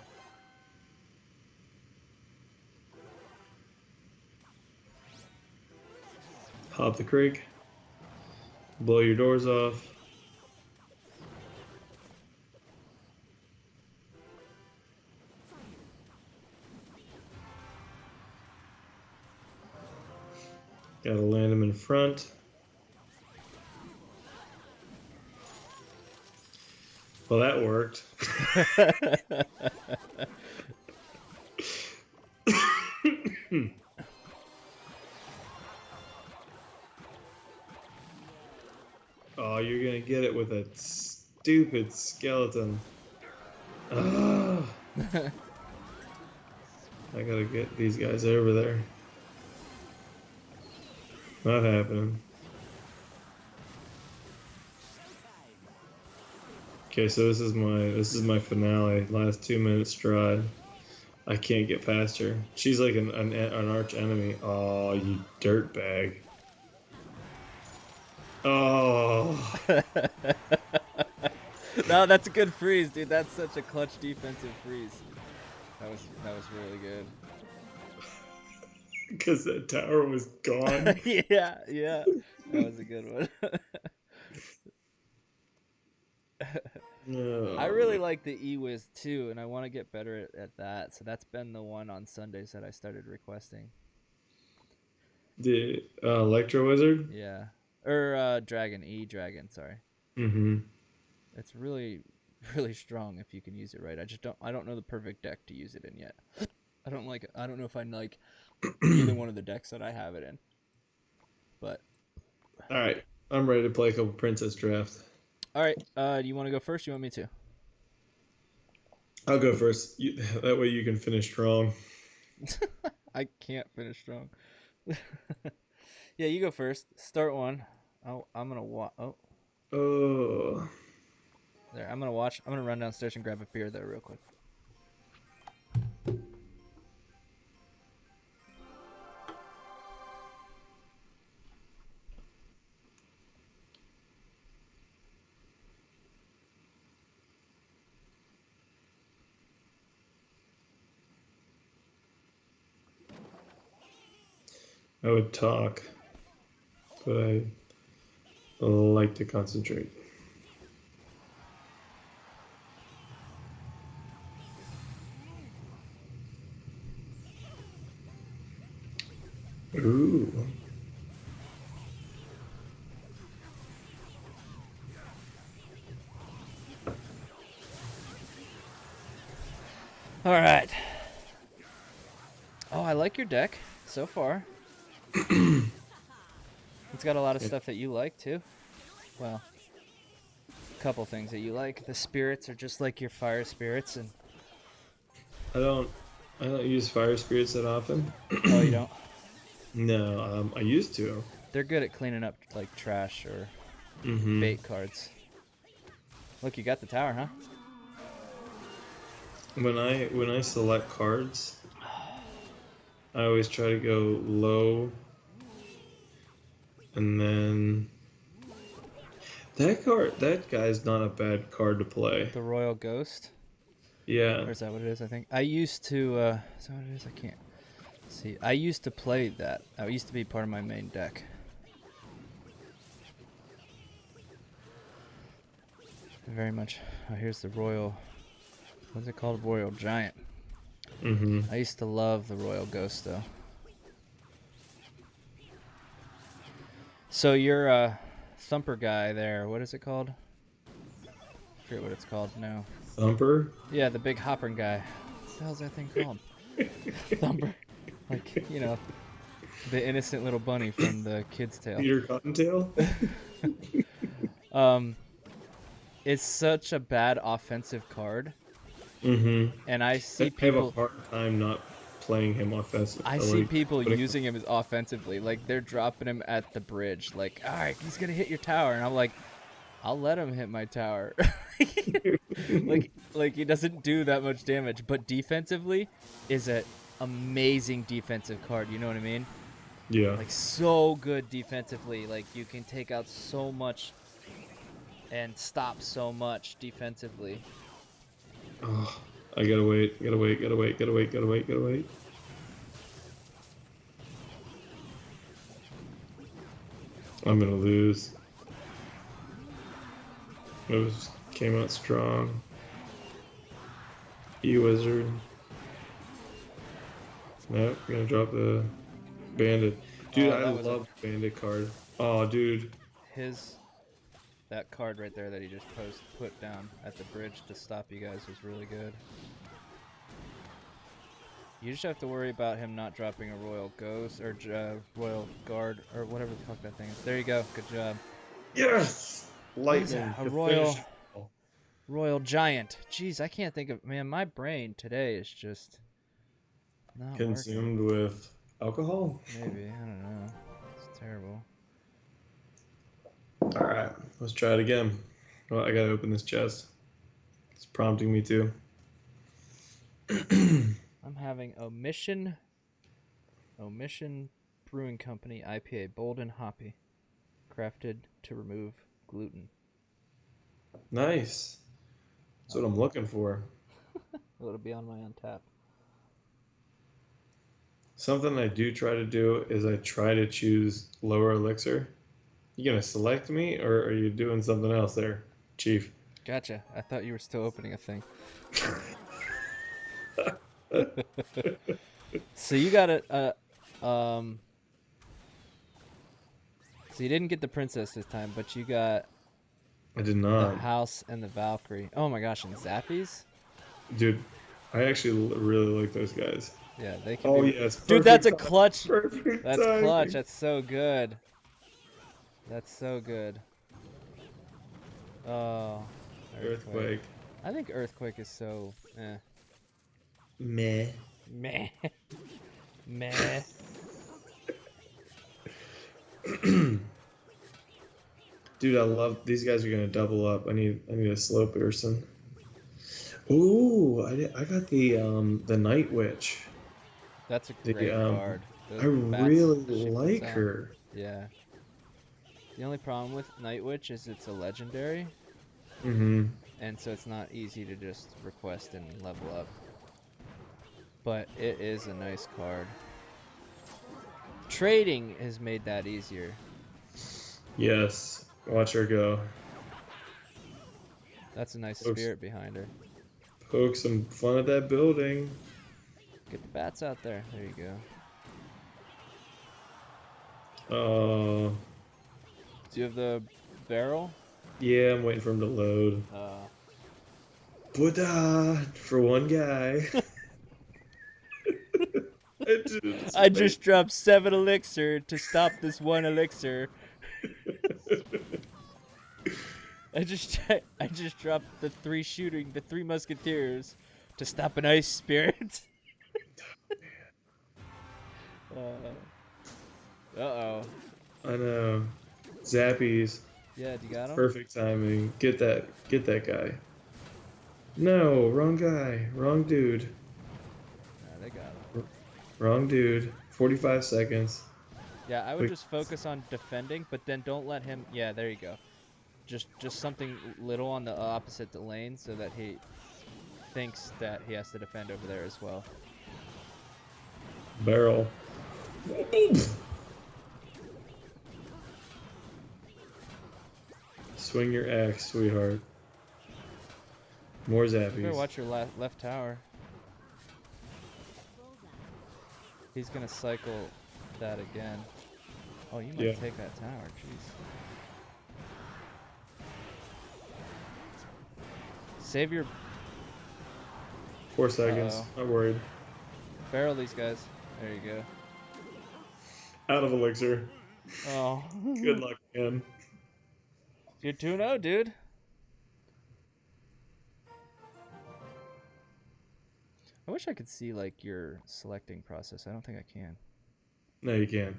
Hop the creek, blow your doors off. Gotta land them in front. Well, that worked. Oh, you're gonna get it with a stupid skeleton. Ah, I gotta get these guys over there. Not happening. Okay, so this is my finale. Last 2 minute stride. I can't get past her. She's like an arch enemy. Oh, you dirtbag. Oh. No, that's a good freeze, dude. That's such a clutch defensive freeze. That was really good. Because that tower was gone. Yeah, yeah. That was a good one. I Oh, really man. like the E-Wiz too, and I want to get better at that. So that's been the one on Sundays that I started requesting. The Electro Wizard? Yeah. Or Dragon, E-Dragon, sorry. Mm-hmm. It's really, really strong if you can use it right. I don't know the perfect deck to use it in yet. I don't know if I like either one of the decks that I have it in. But All right. I'm ready to play a couple Princess Draft. all right, do you want to go first? You want me to? I'll go first. That way you can finish strong. I can't finish strong. Yeah, you go first. Start one. Oh, I'm gonna watch. Oh, Oh. there. I'm gonna watch. I'm gonna run downstairs and grab a beer there real quick. I would talk, but I like to concentrate. Ooh. All right. Oh, I like your deck so far. It's got a lot of stuff that you like too. Well, a couple things that you like. The spirits are just like your fire spirits, and I don't I don't use fire spirits that often. oh, you don't. No, I used to. They're good at cleaning up like trash or Mm-hmm. bait cards. Look, you got the tower, huh? When I select cards, I always try to go low, and then that guy's not a bad card to play. The Royal Ghost. Yeah. Or is that what it is? I think I used to. Is that what it is? I can't see. I used to play that. That used to be part of my main deck. Very much. Oh, here's the Royal. What's it called? Royal Giant. Mm-hmm. I used to love the Royal Ghost though. So your Thumper guy there. What is it called? forget what it's called now. Thumper? Yeah, the big hopping guy. What the hell's that thing called? Thumper. Like, you know, the innocent little bunny from the Kid's Tale. Peter Cottontail? It's such a bad offensive card. Mm-hmm. And I I see have a people hard time not playing him offensive. I see people using him as offensively. Like, they're dropping him at the bridge. Like, all right, he's going to hit your tower. And I'm like, I'll let him hit my tower. like he doesn't do that much damage. But defensively is an amazing defensive card. You know what I mean? Yeah. Like, so good defensively. Like, you can take out so much and stop so much defensively. Oh, I gotta wait. Gotta wait. I'm gonna lose. It came out strong. E-Wizard. Nope, gonna drop the Bandit. Dude, I love Bandit card. Oh, dude. That card right there that he just put down at the bridge to stop you guys was really good. You just have to worry about him not dropping a Royal Ghost or Royal Guard or whatever the fuck that thing is. There you go. Good job. Yes! Lightning. A Royal Giant. Jeez, I can't think of... Man, my brain today is just not consumed working. with alcohol? Maybe. I don't know. It's terrible. Alright, let's try it again. Well, I gotta open this chest. It's prompting me to. I'm having Omission Brewing Company IPA, bold and hoppy, crafted to remove gluten. Nice. That's what I'm looking for. Well, it'll be on my Untapped. Something I do try to do is I try to choose lower elixir. You gonna select me, or are you doing something else there, Chief? Gotcha. I thought you were still opening a thing. So you got so you didn't get the princess this time, but you got I did not. the house and the Valkyrie. Oh my gosh, and Zappies? Dude, I actually really like those guys. Yeah, they can Oh, be... yes. Dude, that's a clutch. Perfect That's timing. clutch. That's so good. That's so good. Oh, Earthquake. I think Earthquake is so... Meh. Meh. Meh. Dude, I love these guys are gonna double up. I need a slow person. Ooh, I got the Night Witch. That's a great card. I really like her. Yeah. The only problem with Night Witch is it's a legendary. Mm-hmm. And so it's not easy to just request and level up. But it is a nice card. Trading has made that easier. Yes. Watch her go. That's a nice spirit behind her. Poke some fun at that building. Get the bats out there. There you go. Do you have the barrel? Yeah, I'm waiting for him to load. Buddha for one guy. I just dropped 7 elixir to stop this 1 elixir. I just dropped the 3 musketeers to stop an ice spirit. Uh-oh. I know. Zappies. Yeah, you got him? Perfect timing. Get that guy. No, wrong guy. Wrong dude. Nah, they got him. Wrong dude. 45 seconds. Yeah, I would just focus on defending, but then don't let him... Yeah, there you go. Just something little on the opposite lane so that he thinks that he has to defend over there as well. Barrel. Swing your axe, sweetheart. More zappies. You better watch your left tower. He's gonna cycle that again. Oh, you might take that tower, jeez. Save your 4 seconds. Uh-oh. Not worried. barrel these guys. There you go. Out of elixir. Oh. Good luck, man. You're 2-0, dude. I wish I could see like your selecting process. I don't think I can. No, you can't.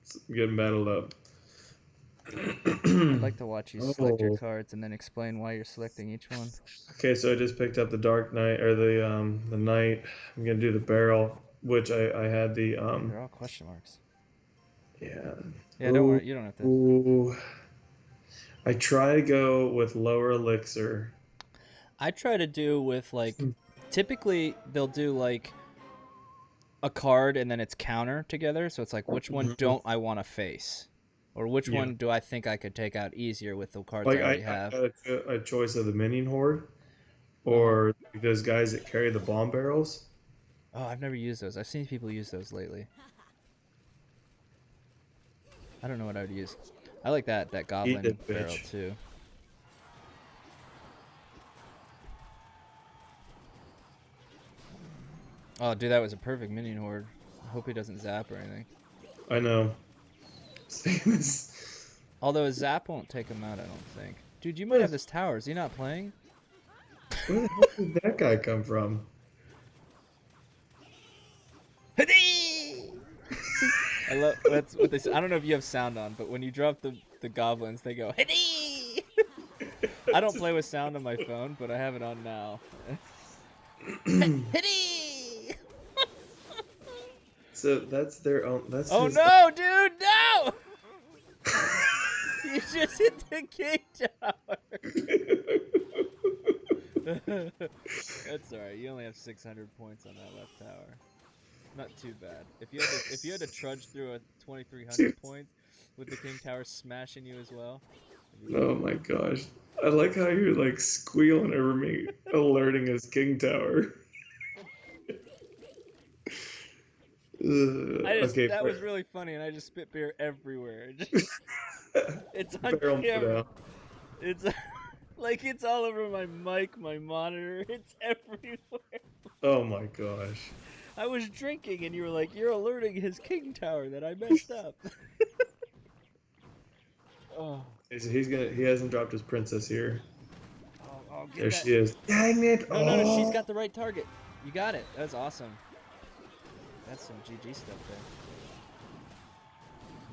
It's getting battled up. I'd like to watch you select your Oh. cards and then explain why you're selecting each one. Okay, so I just picked up the Dark Knight or the Knight. I'm gonna do the barrel, which I had the They're all question marks. yeah. Yeah, don't Ooh, worry. You don't have to. ooh. I try to go with lower elixir. I try to do with like, typically they'll do like a card and then its counter together. So it's like, which one don't I want to face? Or which Yeah. one do I think I could take out easier with the cards Like I I already have? got a choice of the Minion Horde Uh-huh. or those guys that carry the bomb barrels. Oh, I've never used those. I've seen people use those lately. I don't know what I would use. I like that Eat goblin it, barrel bitch. too. Oh, dude, that was a perfect minion horde. I hope he doesn't zap or anything. I know. Saying this. Although a zap won't take him out, I don't think. Dude, you might have this tower. Is he not playing? Where the hell did that guy come from? I love that's what they say. I don't know if you have sound on, but when you drop the goblins, they go "Hiddy!" I don't play with sound on my phone, but I have it on now. Hiddy! So that's their own. That's Oh his. no, dude, no! You just hit the king tower. That's alright. You only have 600 points on that left tower. Not too bad. If you had to trudge through a 2,300 points with the king tower smashing you as well. Oh my gosh. I like how you're like squealing over me alerting his king tower. Okay, That was really funny, and I just spit beer everywhere. It's on barrel camera. down. It's like it's all over my mic, my monitor. It's everywhere. Oh my gosh. I was drinking, and you were like, "You're alerting his king tower that I messed up." Oh, He hasn't dropped his princess here. I'll get There that. she is. Dang it! No, she's Oh. got the right target. You got it. That's awesome. That's some GG stuff there.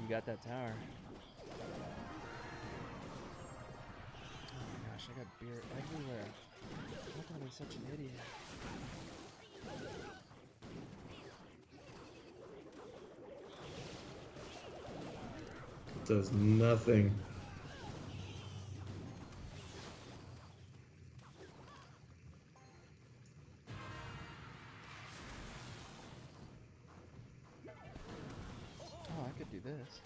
You got that tower. Oh my gosh, I got beer everywhere. How can I be such an idiot? Does nothing. Oh, I could do this.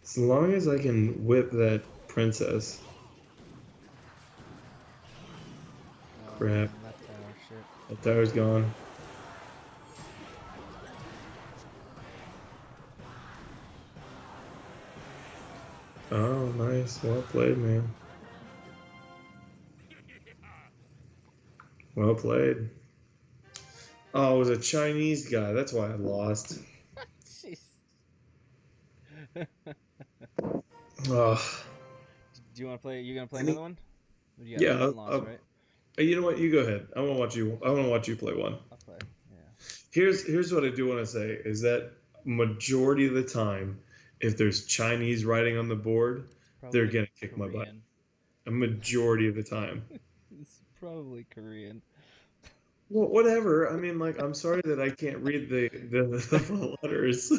As long as I can whip that princess. Oh, Crap. man, left tower, shit. That tower's gone. Oh, nice. Well played, man. Well played. Oh, it was a Chinese guy. That's why I lost. Jeez. Oh. Do you want to play? You gonna play another one? You got Yeah. one loss, right? You know what? You go ahead. I want to watch you. I want to watch you play one. I'll play. Yeah. Here's what I do want to say is that majority of the time, if there's Chinese writing on the board, they're Probably gonna kick my butt. Korean. A majority of the time. It's probably Korean. Well, whatever. I mean, like, I'm sorry that I can't read the letters,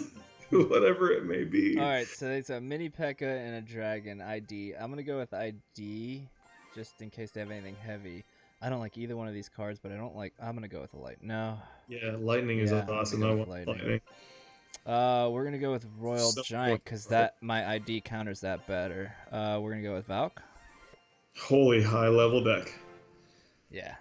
whatever it may be. All right, so it's a mini P.E.K.K.A. and a dragon ID. I'm gonna go with ID, just in case they have anything heavy. I don't like either one of these cards, but I'm gonna go with a light. No. Yeah, lightning is Yeah, I'm awesome. gonna I go with want lightning. lightning. We're gonna go with Royal So Giant because that my ID counters that better. We're gonna go with Valk. Holy high level deck. Yeah.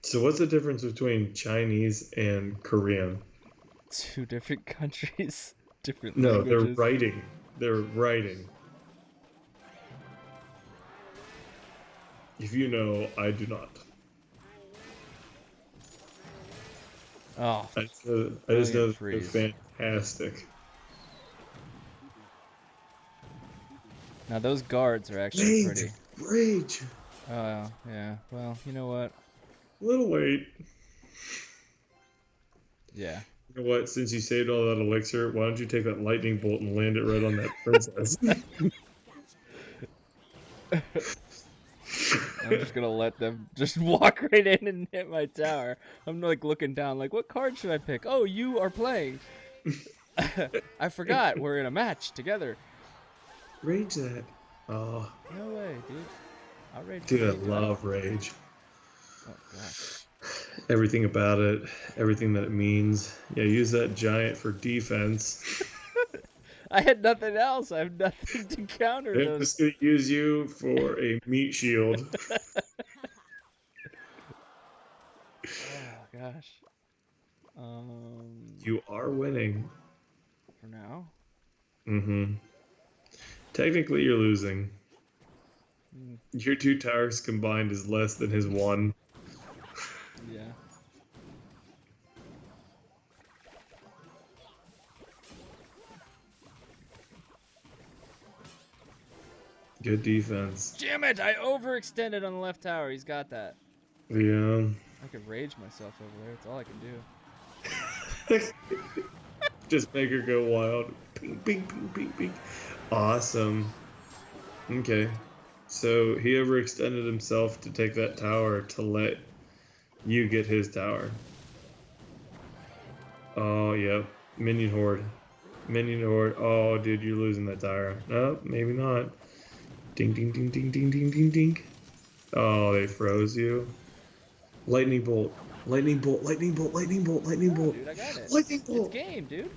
So what's the difference between Chinese and Korean? Two different countries, different No, they're languages. writing. They're writing. If you know, I do not. Oh, I just brilliant know that they're freeze. fantastic. Now those guards are actually Rage! pretty. Rage! Oh, yeah. Well, you know what? Little wait. Yeah. You know what? Since you saved all that elixir, why don't you take that lightning bolt and land it right on that princess? I'm just gonna let them just walk right in and hit my tower. I'm like looking down, like, what card should I pick? Oh, you are playing. I forgot we're in a match together. Rage that. Oh, No way, dude. I'll rage for dude, I you, dude. love rage. Oh gosh. Everything about it, everything that it means. Yeah, use that giant for defense. I had nothing else. I have nothing to counter I'm those. just gonna use you for a meat shield. Oh gosh. You are winning. For now. Mm-hmm. Technically, you're losing. Mm, Your 2 towers combined is less than his 1. yeah. Good defense. Damn it! I overextended on the left tower. He's got that. Yeah. I could rage myself over there. That's all I can do. Just make her go wild. Ping, ping, ping, ping, ping. Awesome. Okay. So he overextended himself to take that tower to let you get his tower. Oh, yep. Minion horde. Minion horde. Oh, dude, you're losing that tower. No, maybe not. Ding, ding, ding, ding, ding, ding, ding, ding. Oh, they froze you. Lightning bolt. Lightning bolt. Lightning bolt. Lightning bolt. Lightning No, bolt. dude, I got it. Lightning It's bolt. game, dude.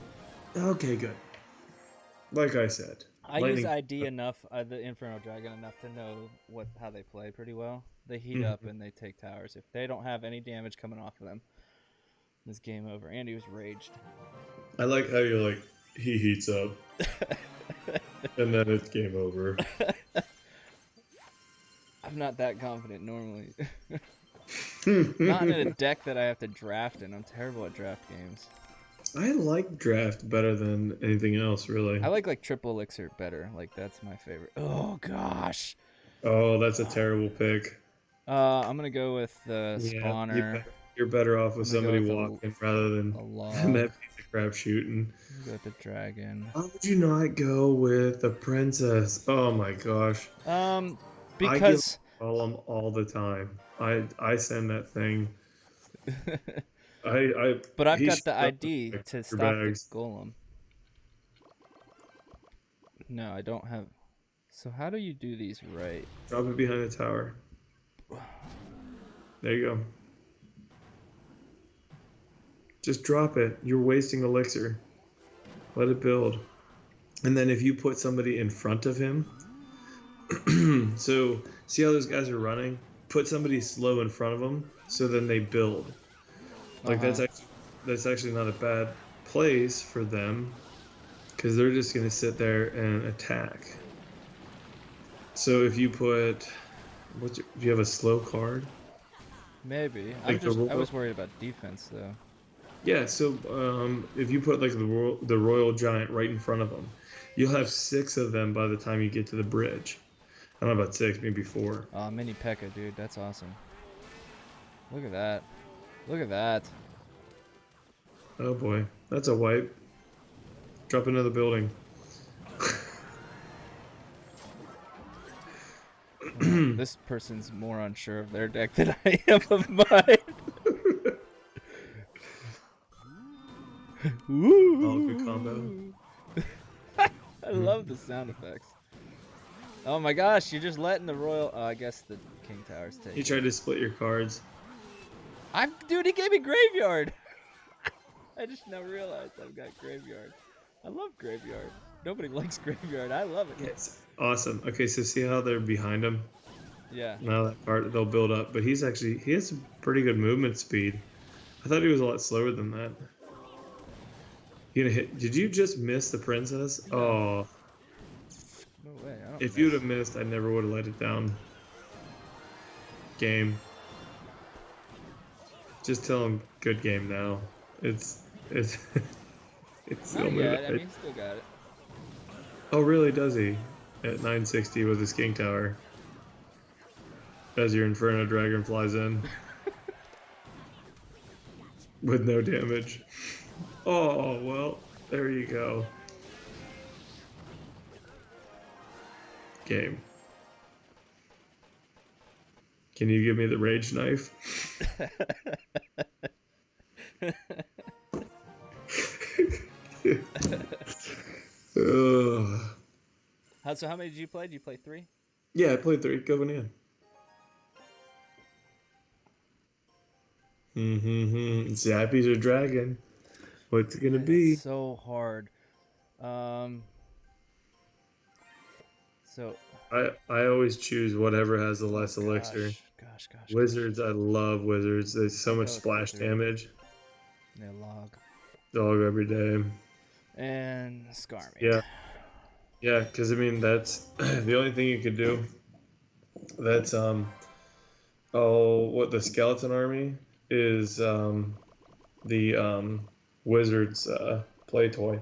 Okay, good. Like I said. I use Lightning. ID enough, the Inferno Dragon enough to know how they play pretty well. They heat up Mhm. and they take towers. If they don't have any damage coming off of them, it's game over. Andy was raged. I like how you're like, he heats up, and then it's game over. I'm not that confident normally. Not in a deck that I have to draft in. I'm terrible at draft games. I like draft better than anything else, really. I like triple elixir better. Like that's my favorite. Oh gosh. Oh, that's a terrible pick. I'm gonna go with the Yeah, spawner. you're better off with I'm gonna go somebody with walking rather than a than log. that piece of crap shooting. I'm gonna go with the dragon. Why would you not go with the princess? Oh my gosh. I give Because Golem all the time. I send that thing. I but I've he got should the up ID like to your stop the bags. golem. No, I don't have. So how do you do these right? Drop it behind the tower. There you go. Just drop it. You're wasting elixir. Let it build. And then if you put somebody in front of him, so see how those guys are running? Put somebody slow in front of them, so then they build. Like that's actually not a bad place for them, because they're just gonna sit there and attack. So if you put, do you have a slow card? Maybe. Like I was worried about defense though. Yeah, so if you put like the royal giant right in front of them, you'll have 6 of them by the time you get to the bridge. I don't know about 6, maybe 4. Oh, mini P.E.K.K.A, dude. That's awesome. Look at that. Look at that. Oh boy, that's a wipe. Drop another building. This person's more unsure of their deck than I am of mine. Oh, good combo. I love the sound effects. Oh my gosh, you're just letting the royal. I guess the king tower's taken. He tried to split your cards. Dude, he gave me graveyard. I just now realized I've got graveyard. I love graveyard. Nobody likes graveyard. I love it. Yes, awesome. Okay, so see how they're behind him? Yeah. Now that part they'll build up, but he has some pretty good movement speed. I thought he was a lot slower than that. You gonna hit? Did you just miss the princess? No. Oh, No way. I don't if miss. you'd have missed, I never would have let it down. Game. Just tell him good game now. It's it's the Not only yet. I way. mean, he still got it. Oh, really? Does he? At 960 with his king tower. As your Inferno Dragon flies in. With no damage. Oh, well, there you go. Game. Can you give me the rage knife? Ugh. So how many did you play? Did you play 3? Yeah, I played 3. Going in. Zappies or dragon? What's it gonna Man, that's be? so hard. Um. So. I always choose whatever has the Oh less elixir. gosh. Wizards, I love wizards. There's so I'll much go with splash wizard. damage. Yeah, log. Dog every day. And Scarmy. Yeah, yeah. Because I mean, that's the only thing you could do. That's what the skeleton army is the wizard's play toy.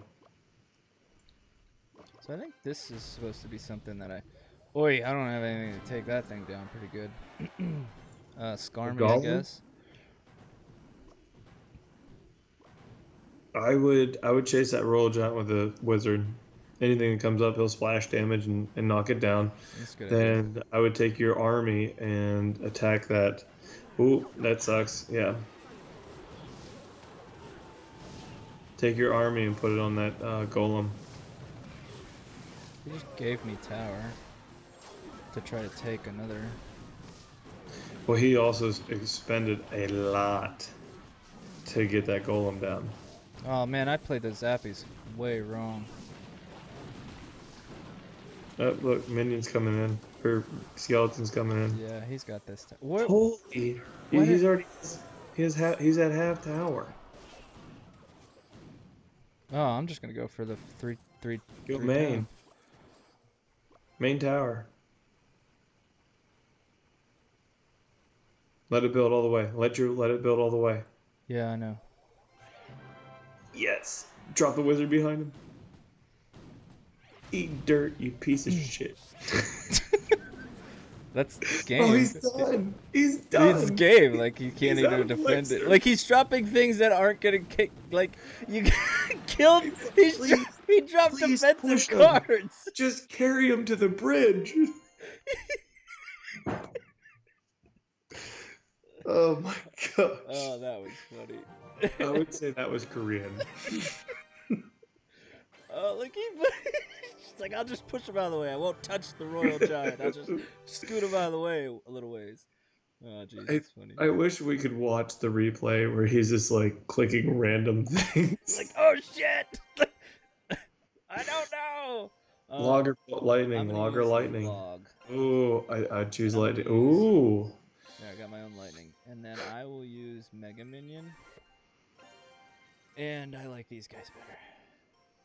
So I think this is supposed to be something that I. Oi, I don't have anything to take that thing down pretty good. The Scarmy, I golem. guess. I would chase that royal giant with a wizard. Anything that comes up, he'll splash damage and knock it down. That's a good idea. Then I would take your army and attack that. Ooh, that sucks. Yeah. Take your army and put it on that golem. He just gave me tower to try to take another. Well, he also expended a lot to get that golem down. Oh man, I played the Zappies way wrong. Oh, look, minions coming in. Or skeletons coming in. Yeah, he's got this. What? Holy! He's already. He's at half tower. Oh, I'm just gonna go for the three. Go three main. down. Main tower. Let it build all the way. Let it build all the way. Yeah, I know. Yes. Drop the wizard behind him. Eat dirt, you piece of shit. That's game. Oh, he's done. He's done. It's game. Like you can't He's out even of defend elixir. it. Like he's dropping things that aren't gonna kick. Like you killed. He dropped please defensive push him. cards. Just carry him to the bridge. Oh my gosh. Oh, that was funny. I would say that was Korean. Oh, look, she's like, I'll just push him out of the way. I won't touch the royal giant. I'll just scoot him out of the way a little ways. Oh, jeez, that's funny. I wish we could watch the replay where he's just like clicking random things. Like, oh shit! I don't know. Logger lightning, I'm gonna logger use lightning. Log. Ooh, I'd choose I'm gonna lightning. use- Ooh. Yeah, I got my own lightning, and then I will use Mega Minion. And I like these guys better.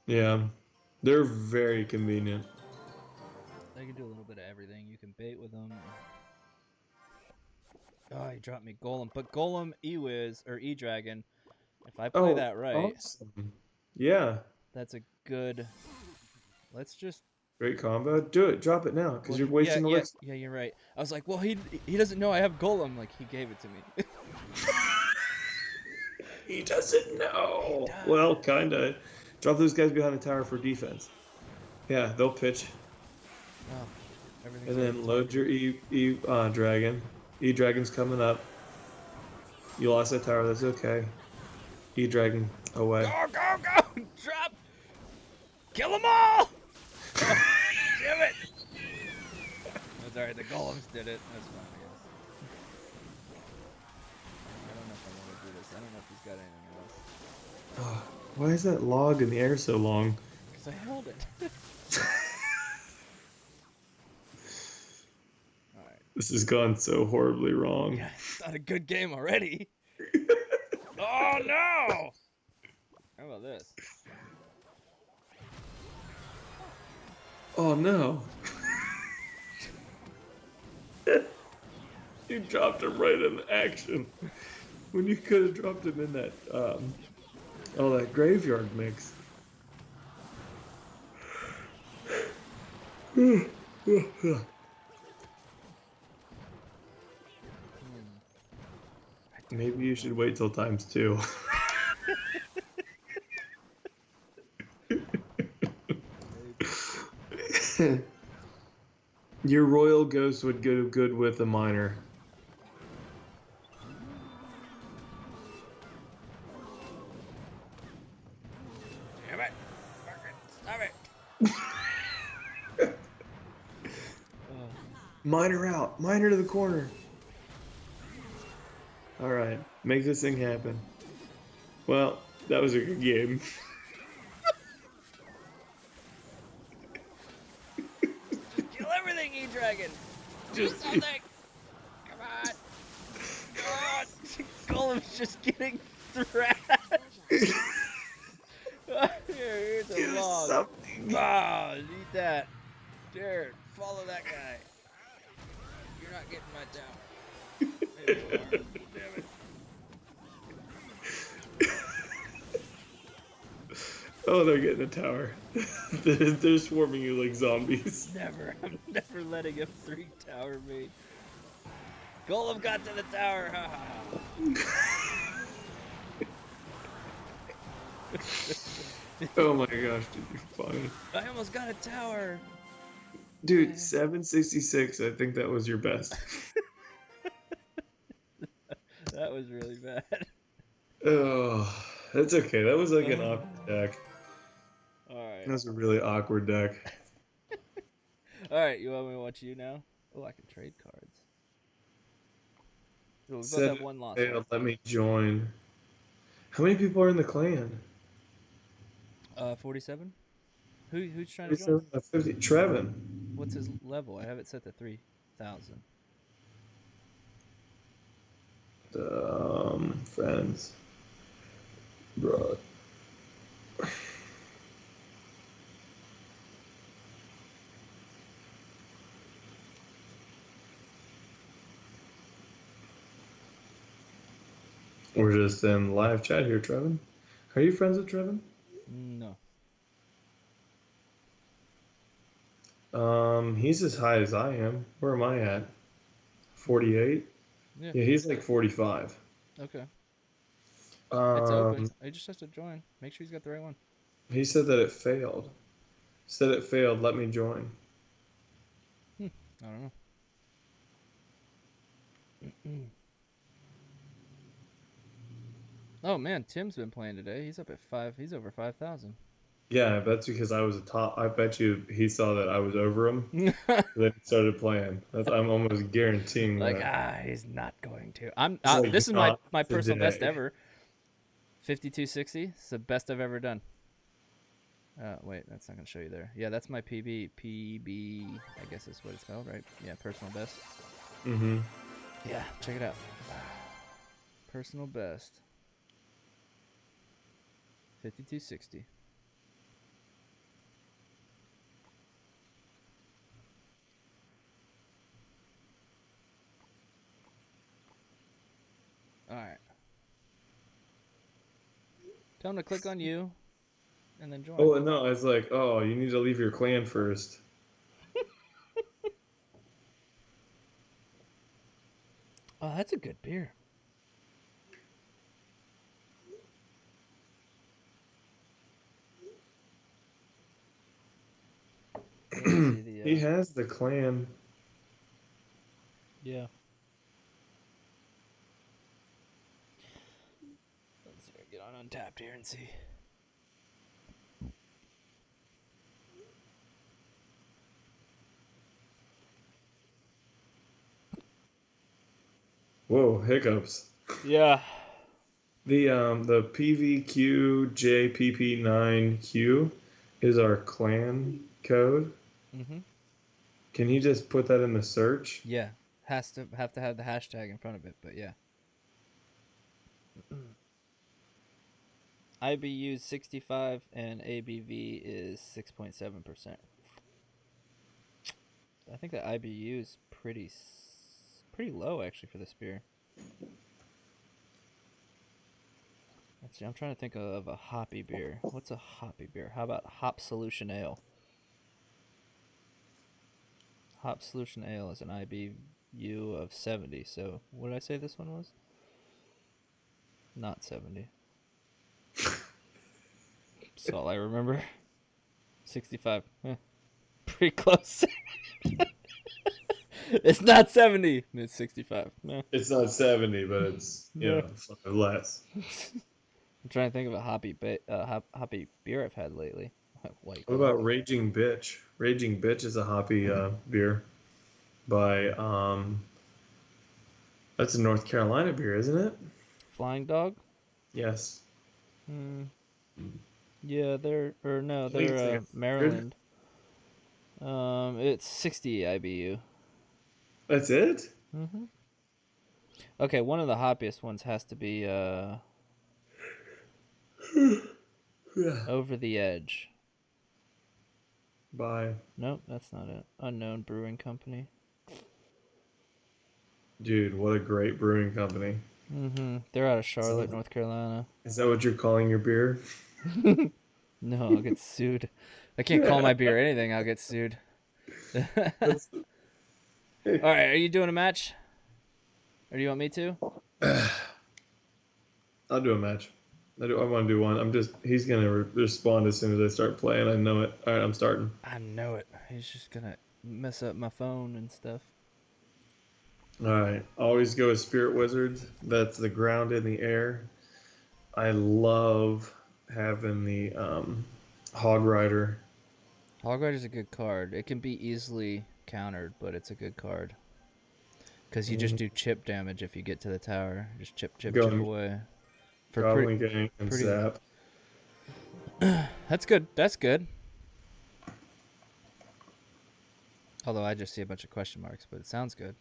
Yeah, they're very convenient. They can do a little bit of everything. You can bait with them. Oh, he dropped me Golem. But Golem, E-Wiz, or E-Dragon, if I play that right, awesome. Yeah, that's a good... Let's just... great combo. Do it. Drop it now, because you're wasting elixir. Yeah, you're right. I was like, well, he doesn't know I have Golem. Like, he gave it to me. He doesn't know. Well, kinda. Drop those guys behind the tower for defense. Yeah, they'll pitch. Oh, everything's And then load your dragon. E-dragon's coming up. You lost that tower, that's okay. E-dragon away. Go! Drop! Kill them all! Oh, damn it! That's alright, the golems did it. That's fine, I guess. I don't know if I want to do this. I don't know if he's got anything else. Why is that log in the air so long? Because I held it. Alright. This has gone so horribly wrong. Yeah, it's not a good game already. Oh no! How about this? Oh no. You dropped him right in action. When you could have dropped him in that that graveyard mix. Maybe you should wait till times 2. Maybe. Your royal ghost would go good with a miner. Damn it! Stop it! Miner out! Miner to the corner! Alright, make this thing happen. Well, that was a good game. Kill everything, E-Dragon! Do Just something! Come on! God! Golem's just getting thrashed! Here's a do log. something. Ah, eat that. Jared, follow that guy. You're not getting my tower. Maybe you are. Damn it. Oh, they're getting a tower. They're swarming you like zombies. Never. I'm never letting a 3-tower me. Golem got to the tower. Ha ha ha. Oh my gosh, dude, you're funny. I almost got a tower. Dude, 766, I think that was your best. That was really bad. Oh, that's okay. That was like an awkward deck. Alright. That was a really awkward deck. Alright, you want me to watch you now? Oh, I can trade cards. So we both Said have one loss. hey, Right? let me join. How many people are in the clan? 47? Who's trying to join? 50. Trevin. What's his level? I have it set to 3,000. Friends. Bro. We're just in live chat here, Trevin. Are you friends with Trevin? No. He's as high as I am. Where am I at? 48? Yeah. Yeah, he's like 45. Okay. It's open. Um, He just has to join. Make sure he's got the right one. he said that it failed. Said it failed, let me join. I don't know. Oh man, Tim's been playing today. He's up at 5. He's over 5,000. Yeah, that's because I was a top. I bet you he saw that I was over him. Then he started playing. I'm almost guaranteeing Like that. he's not going to. I'm. He's like, This is my not personal best today. ever. 5260. It's the best I've ever done. Wait, that's not gonna show you there. Yeah, that's my PB. PB. I guess is what it's called, right? Yeah, personal best. Mm-hmm. Yeah, check it out. Personal best. 5260. All right. Tell him to click on you, and then join. Oh no, I was like, oh, you need to leave your clan first. Oh, that's a good beer. Let's see the. He has the clan. Yeah. Let's see, get on Untapped here and see. Whoa, hiccups. Yeah. The PVQJPP9Q is our clan code. Mm-hmm. Can you just put that in the search? Yeah. Have to have the hashtag in front of it, but yeah. IBU is 65 and ABV is 6.7%. I think the IBU is pretty low actually for this beer. Let's see, I'm trying to think of a hoppy beer. What's a hoppy beer? How about Hop Solution Ale? Hop Solution Ale is an IBU of 70. So what did I say this one was? Not 70. That's all I remember. 65. Pretty close. It's not 70. It's 65. No. It's not 70, but it's No. less. I'm trying to think of a hoppy beer I've had lately. White What Claw. about Raging Bitch? Raging Bitch is a hoppy beer by that's a North Carolina beer, isn't it? Flying Dog? Yes. Hmm. Yeah, they're I think it's like a Maryland. It's 60 IBU. That's it? Mhm. Okay, one of the hoppiest ones has to be Yeah. Over the Edge. Bye. Nope, that's not it. Unknown Brewing Company. Dude, what a great brewing company. They're out of Is that Charlotte, what, North Carolina. is that what you're calling your beer? No, I'll get sued. I can't call my beer anything. I'll get sued. All That's- right, are you doing a match? Or do you want me to? I'll do a match. I want to do one. He's gonna respond as soon as I start playing. I know it. All right, I'm starting. I know it. He's just gonna mess up my phone and stuff. All right, always go with Spirit Wizards. That's the ground in the air. I love having the Hog Rider. Hog Rider's a good card. It can be easily countered, but it's a good card. Because you just do chip damage if you get to the tower. Just chip Going away. For Goblin Gang and pretty. Zap. That's good. That's good. Although I just see a bunch of question marks, but it sounds good.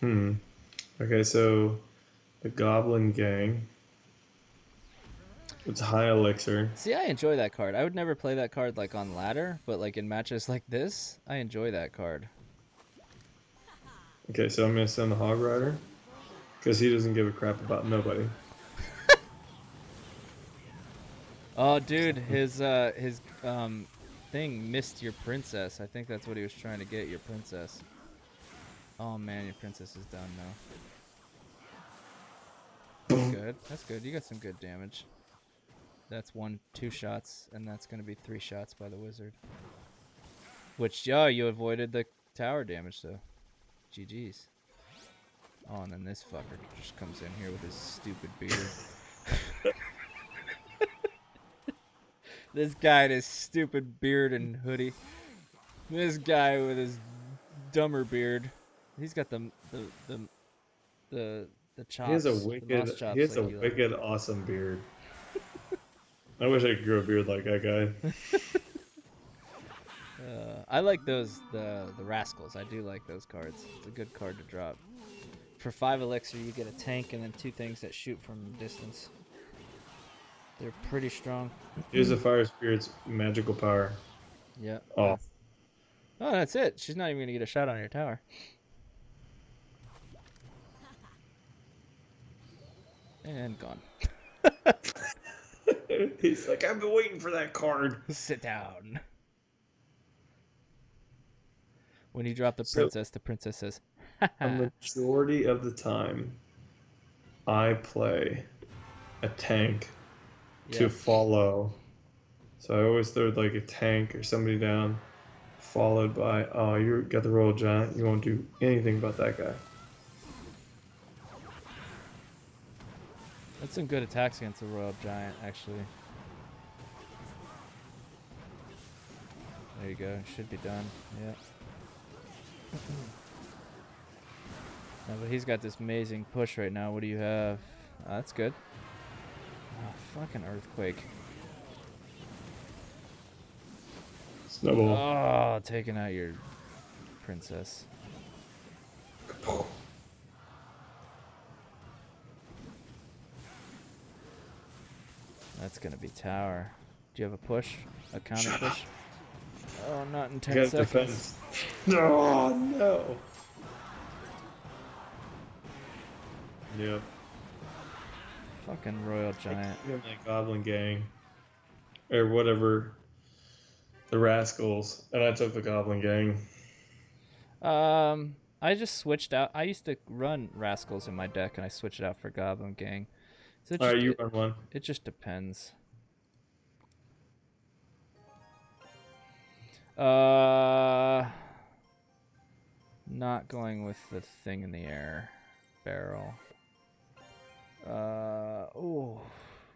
Okay, so the Goblin Gang. It's high elixir. See, I enjoy that card. I would never play that card like on ladder, but like in matches like this, I enjoy that card. Okay, so I'm gonna send the Hog Rider because he doesn't give a crap about nobody. Oh, dude, his thing missed your princess. I think that's what he was trying to get, your princess. Oh man, your princess is done now. That's good. That's good. You got some good damage. That's 2 shots, and that's gonna be 3 shots by the wizard. Which, yeah, you avoided the tower damage, though. GG's. Oh, and then this fucker just comes in here with his stupid beard. This guy and his stupid beard and hoodie. This guy with his dumber beard. He's got the chops. He has a the moss chops he has a like you like. wicked awesome beard. I wish I could grow a beard like that guy. I like the rascals. I do like those cards. It's a good card to drop. For 5 elixir, you get a tank and then 2 things that shoot from distance. They're pretty strong. Here's the Fire Spirit's magical power. Yeah. Off. Oh, that's it. She's not even gonna get a shot on your tower. And gone. He's like, I've been waiting for that card. Sit down. When you drop the princess says, A majority of the time, I play a tank to follow. So I always throw like a tank or somebody down, followed by, oh, you got the Royal Giant. You won't do anything about that guy. That's some good attacks against the Royal Giant, actually. There you go. Should be done. Yeah. No, but he's got this amazing push right now. What do you have? Oh, that's good. Oh, fucking earthquake. Snowball. Oh, taking out your princess. That's gonna be tower. Do you have a push? A counter Shut push? Oh, not in I 10 got seconds. defense. Oh, no. Yep. Fucking Royal Giant. Even that Goblin Gang. Or whatever. The Rascals. And I took the Goblin Gang. I just switched out. I used to run Rascals in my deck, and I switched it out for Goblin Gang. So it just Alright, you run one. it just depends. Not going with the thing in the air barrel. Oh,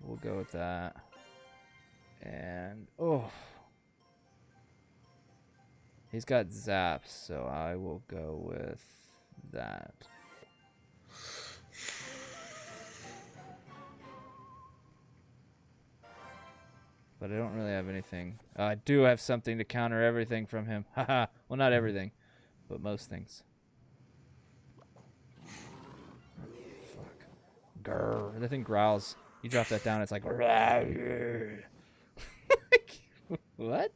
we'll go with that. And he's got zaps, so I will go with that. But I don't really have anything. I do have something to counter everything from him. Haha. Well, not everything, but most things. Fuck. Grr. The thing growls. You drop that down, it's like. What?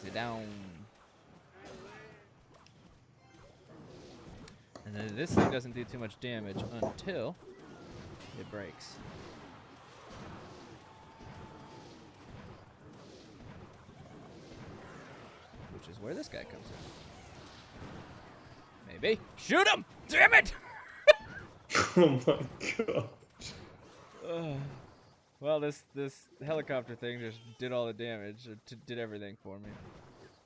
Sit down. And then this thing doesn't do too much damage until it breaks. Which is where this guy comes in. Maybe. Shoot him! Damn it! Oh my god. Well, this helicopter thing just did all the damage, or did everything for me.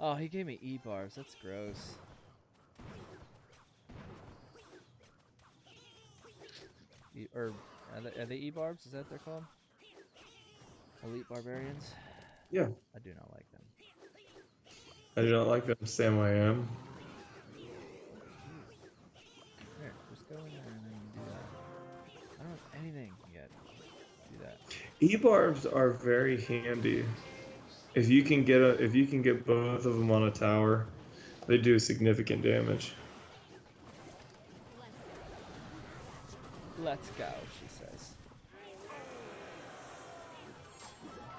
Oh, he gave me E-bars. That's gross. Are they E-barbs? Is that what they're called? Elite barbarians? Yeah. I do not like them. I do not like them, Sam I am. Here, just go in there and then do that. I don't have anything yet. Do that. E-barbs are very handy. If you can get both of them on a tower, they do significant damage. Let's go, she says.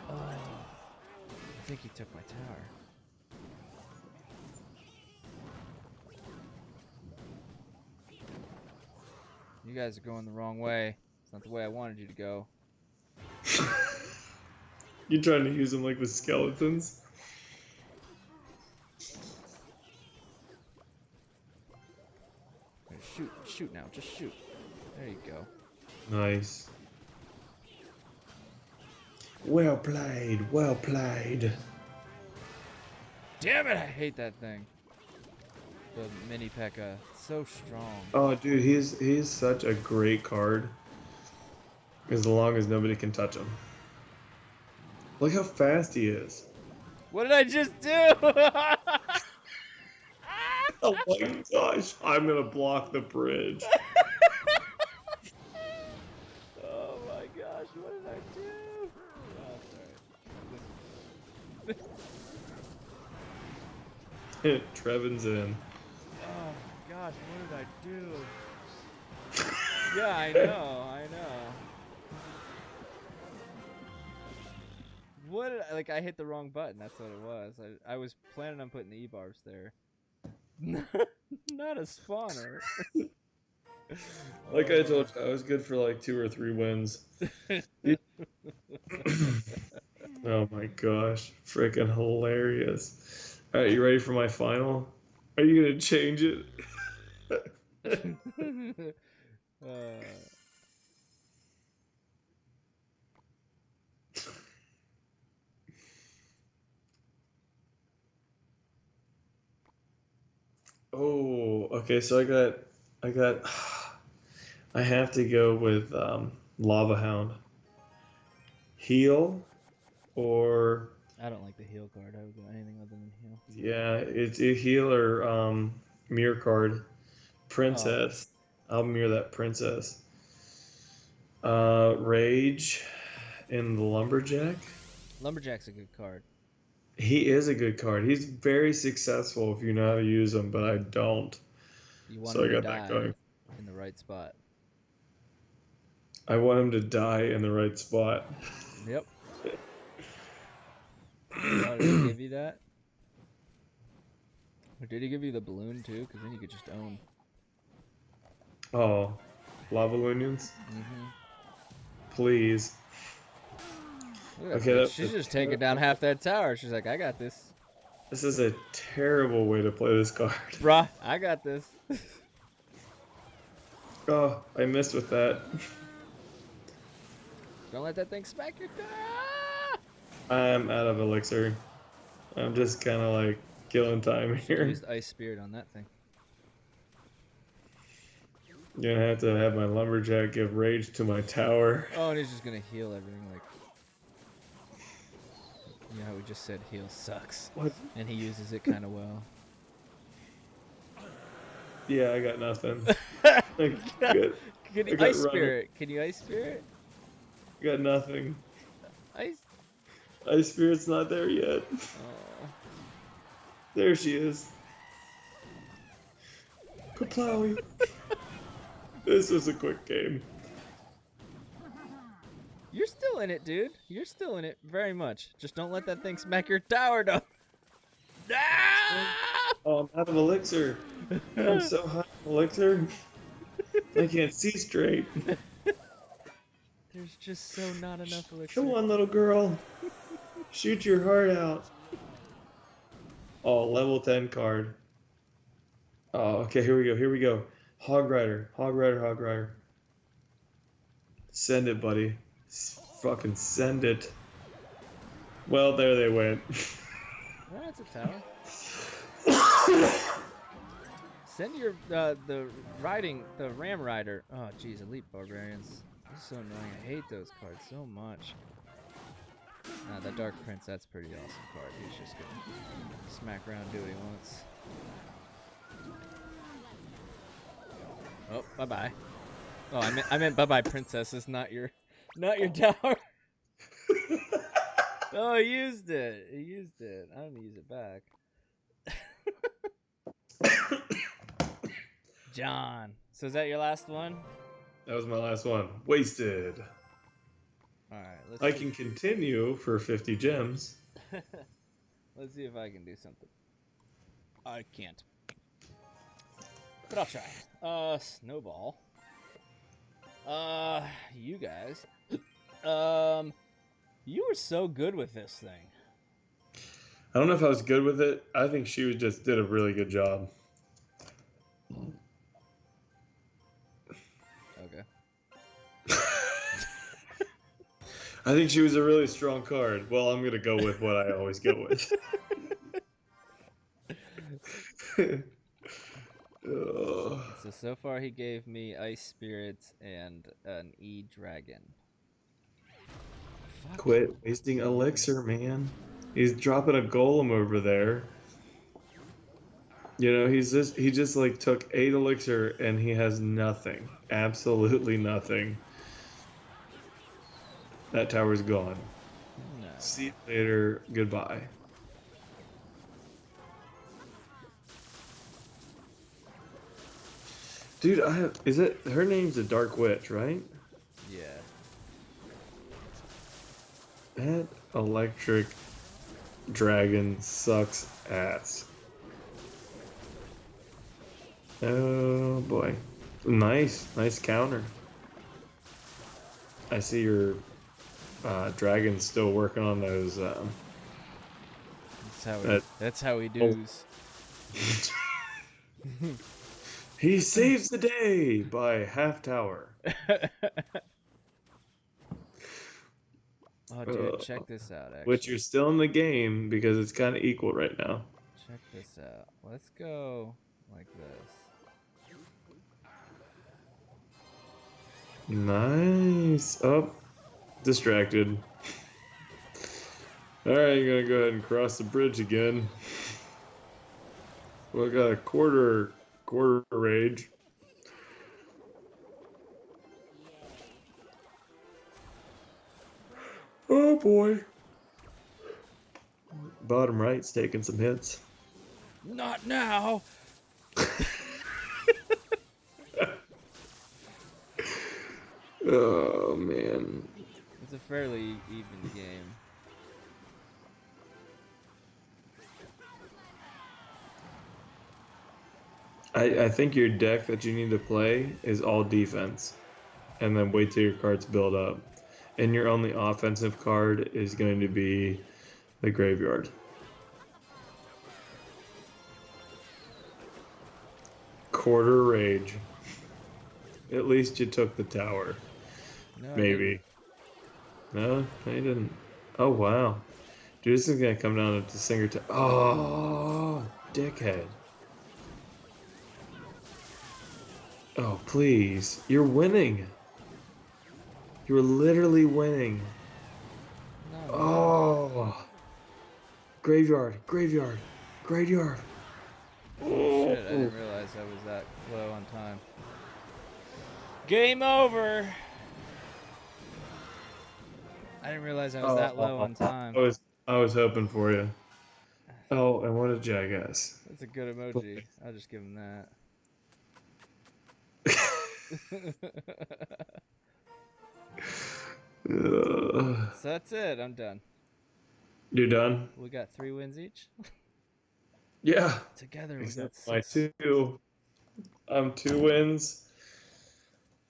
Oh, I think he took my tower. You guys are going the wrong way. It's not the way I wanted you to go. You trying to use them like with skeletons? Here, shoot now, just shoot. There you go. Nice. Well played, well played. Damn it, I hate that thing. The mini P.E.K.K.A. So strong. Oh, dude, he's such a great card. As long as nobody can touch him. Look how fast he is. What did I just do? Oh my gosh, I'm gonna block the bridge. Oh my gosh, what did I do? Oh, sorry. Trevin's in. Oh my gosh, what did I do? Yeah, I know. What did I hit the wrong button, that's what it was. I was planning on putting the E-barbs there. Not a spawner. Like I told you, I was good for like 2 or 3 wins. Oh my gosh, freaking hilarious. Alright, you ready for my final? Are you gonna change it? Oh, okay, so I have to go with Lava Hound. Heal or I don't like the heal card. I would go anything other than heal. yeah, it's a heal or mirror card. Princess. I'll mirror that princess. Rage and the Lumberjack. Lumberjack's a good card. He is a good card. He's very successful if you know how to use him, but I don't. You want So him I to got that die going. in the right spot. I want him to die in the right spot. Yep. Oh, did he give you that? Or did he give you the balloon too? Because then you could just own. Oh, lava unions? Mm-hmm. Please. Look at that Okay, bitch. that's She's a just taking down half that tower. She's like, I got this. this is a terrible way to play this card. Bruh, I got this. Oh, I missed with that. Don't let that thing smack your tower. I'm out of elixir. I'm just kind of like killing time Should have here. used Ice Spirit on that thing. You're gonna have to have my lumberjack give rage to my tower. Oh, and he's just gonna heal everything. Like, you know how we just said heal sucks. What? And he uses it kind of well. Yeah, I got nothing. Like, Can you I got Ice running. Spirit? Can you Ice Spirit? Got nothing. Ice. Ice Spirit's not there yet. Oh. There she is. Kaplowy. This was a quick game. You're still in it, dude. You're still in it very much. Just don't let that thing smack your tower down. Oh, I'm out of elixir. I'm so high on elixir. I can't see straight. There's just so not enough elixir. Come on, little girl. Shoot your heart out. Oh, level 10 card. Oh, okay, here we go. Here we go. Hog Rider. Hog Rider, Hog Rider. Send it, buddy. Fucking send it. Well, there they went. That's a tower. Send your the Ram Rider. Oh, jeez, Elite Barbarians. This is so annoying. I hate those cards so much. The Dark Prince, that's a pretty awesome card. He's just gonna smack around, do what he wants. Oh, bye bye. Oh, I meant bye bye, princesses, not your tower. Oh, he used it. He used it. I'm gonna use it back. John. So is that your last one? That was my last one. Wasted. All right. I can continue for 50 gems. Let's see if I can do something. I can't. But I'll try. Snowball. You guys. You were so good with this thing. I don't know if I was good with it. I think she just did a really good job. Okay. I think she was a really strong card. Well, I'm going to go with what I always go with. So far he gave me Ice Spirits and an E-Dragon. Quit wasting elixir, man. He's dropping a golem over there. You know, he just like took 8 elixir and he has nothing. Absolutely nothing. That tower's gone. No. See you later. Goodbye. Dude, her name's a Dark Witch, right? Yeah. That electric dragon sucks ass. Oh boy. Nice counter. I see your dragon's still working on those. That's how he does. He saves the day by half tower. Oh, dude, check this out, actually. Which you're still in the game because it's kind of equal right now. Check this out. Let's go like this. Nice. Oh, distracted. Alright, you're gonna go ahead and cross the bridge again. We got a quarter rage. Oh boy. bottom right's taking some hits. Not now. Oh man. It's a fairly even game. I think your deck that you need to play is all defense, and then wait till your cards build up. And your only offensive card is going to be the graveyard. Quarter rage. At least you took the tower. No, Maybe. No, you didn't. Oh wow. Dude, this is gonna come down to Singer to oh dickhead. Oh please. You're winning. You're literally winning. No. Oh, graveyard, graveyard, graveyard. Oh, shit, I didn't realize I was that low on time. Game over. I didn't realize I was that low on time. I was hoping for you. Oh, and what a jackass. That's a good emoji. I'll just give him that. So that's it. I'm done. You're done? We got 3 wins each. Yeah. Together we Except got my 6. 2. I'm 2 wins.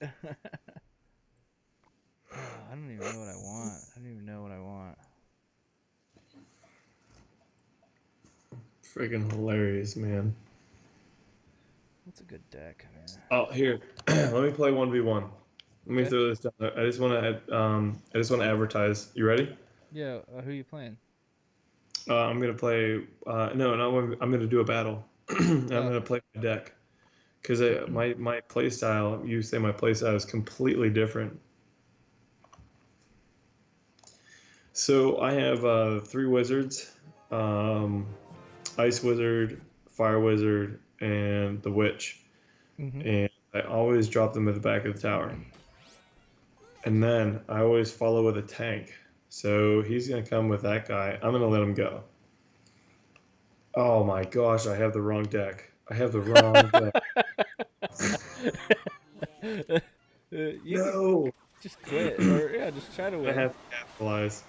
I don't even know what I want. I don't even know what I want. Freaking hilarious, man. What's a good deck? Oh, here. Let me play 1v1. Let me throw this down. I just want to advertise. You ready? Yeah, who are you playing? I'm gonna play. No, I'm gonna do a battle. I'm gonna play my deck because my play style. You say my play style is completely different. So I have 3 wizards: Ice Wizard, Fire Wizard, and the Witch. And I always drop them at the back of the tower. And then I always follow with a tank. So he's going to come with that guy. I'm going to let him go. Oh my gosh, I have the wrong deck. I have the wrong deck. No! Just quit. Or, yeah, just try to win. I have to capitalize.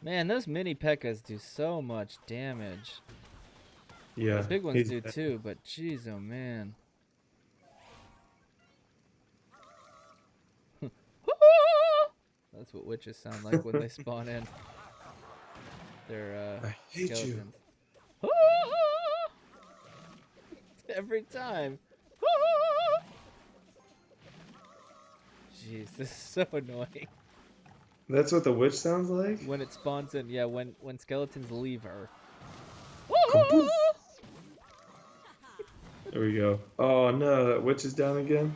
Man, those mini P.E.K.K.A.s do so much damage. Yeah. The big ones do too, but jeez, oh man. That's what witches sound like when they spawn in. They're I hate skeletons. Every time. Jeez, this is so annoying. That's what the witch sounds like? When it spawns in, yeah, when skeletons leave her. Kaboom. There we go. Oh no, that witch is down again.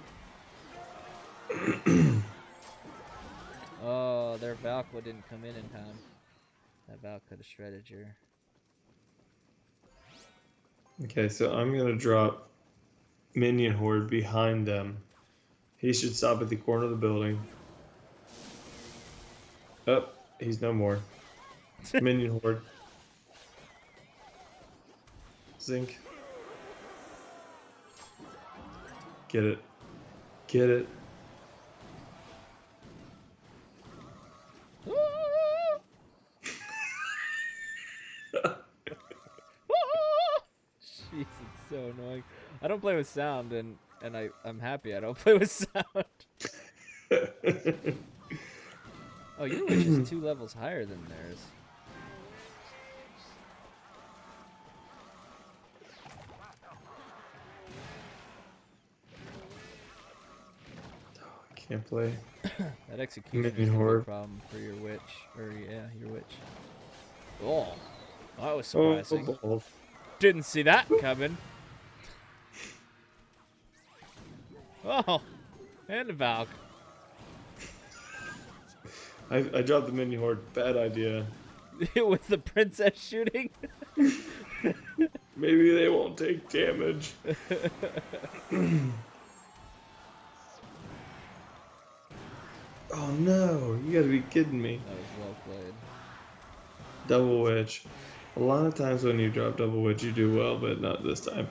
Oh, their Valkyrie didn't come in time. That Valkyrie could have shredded your. Okay, so I'm gonna drop Minion Horde behind them. He should stop at the corner of the building. Oh, he's no more. Minion Horde. Zinc. Get it. Get it. Jeez, it's so annoying. I don't play with sound, and I'm happy I don't play with sound. Oh, your witch is 2 levels higher than theirs. Can't play. That execution Minion is a Horde. big problem for your witch. Or, yeah, your witch. Oh, that was surprising. Oh. Didn't see that coming. Oh, and a Valk. I dropped the Minion Horde. Bad idea. With the princess shooting. Maybe they won't take damage. Oh no, you gotta be kidding me. That was well played. Double witch. A lot of times when you drop double witch, you do well, but not this time.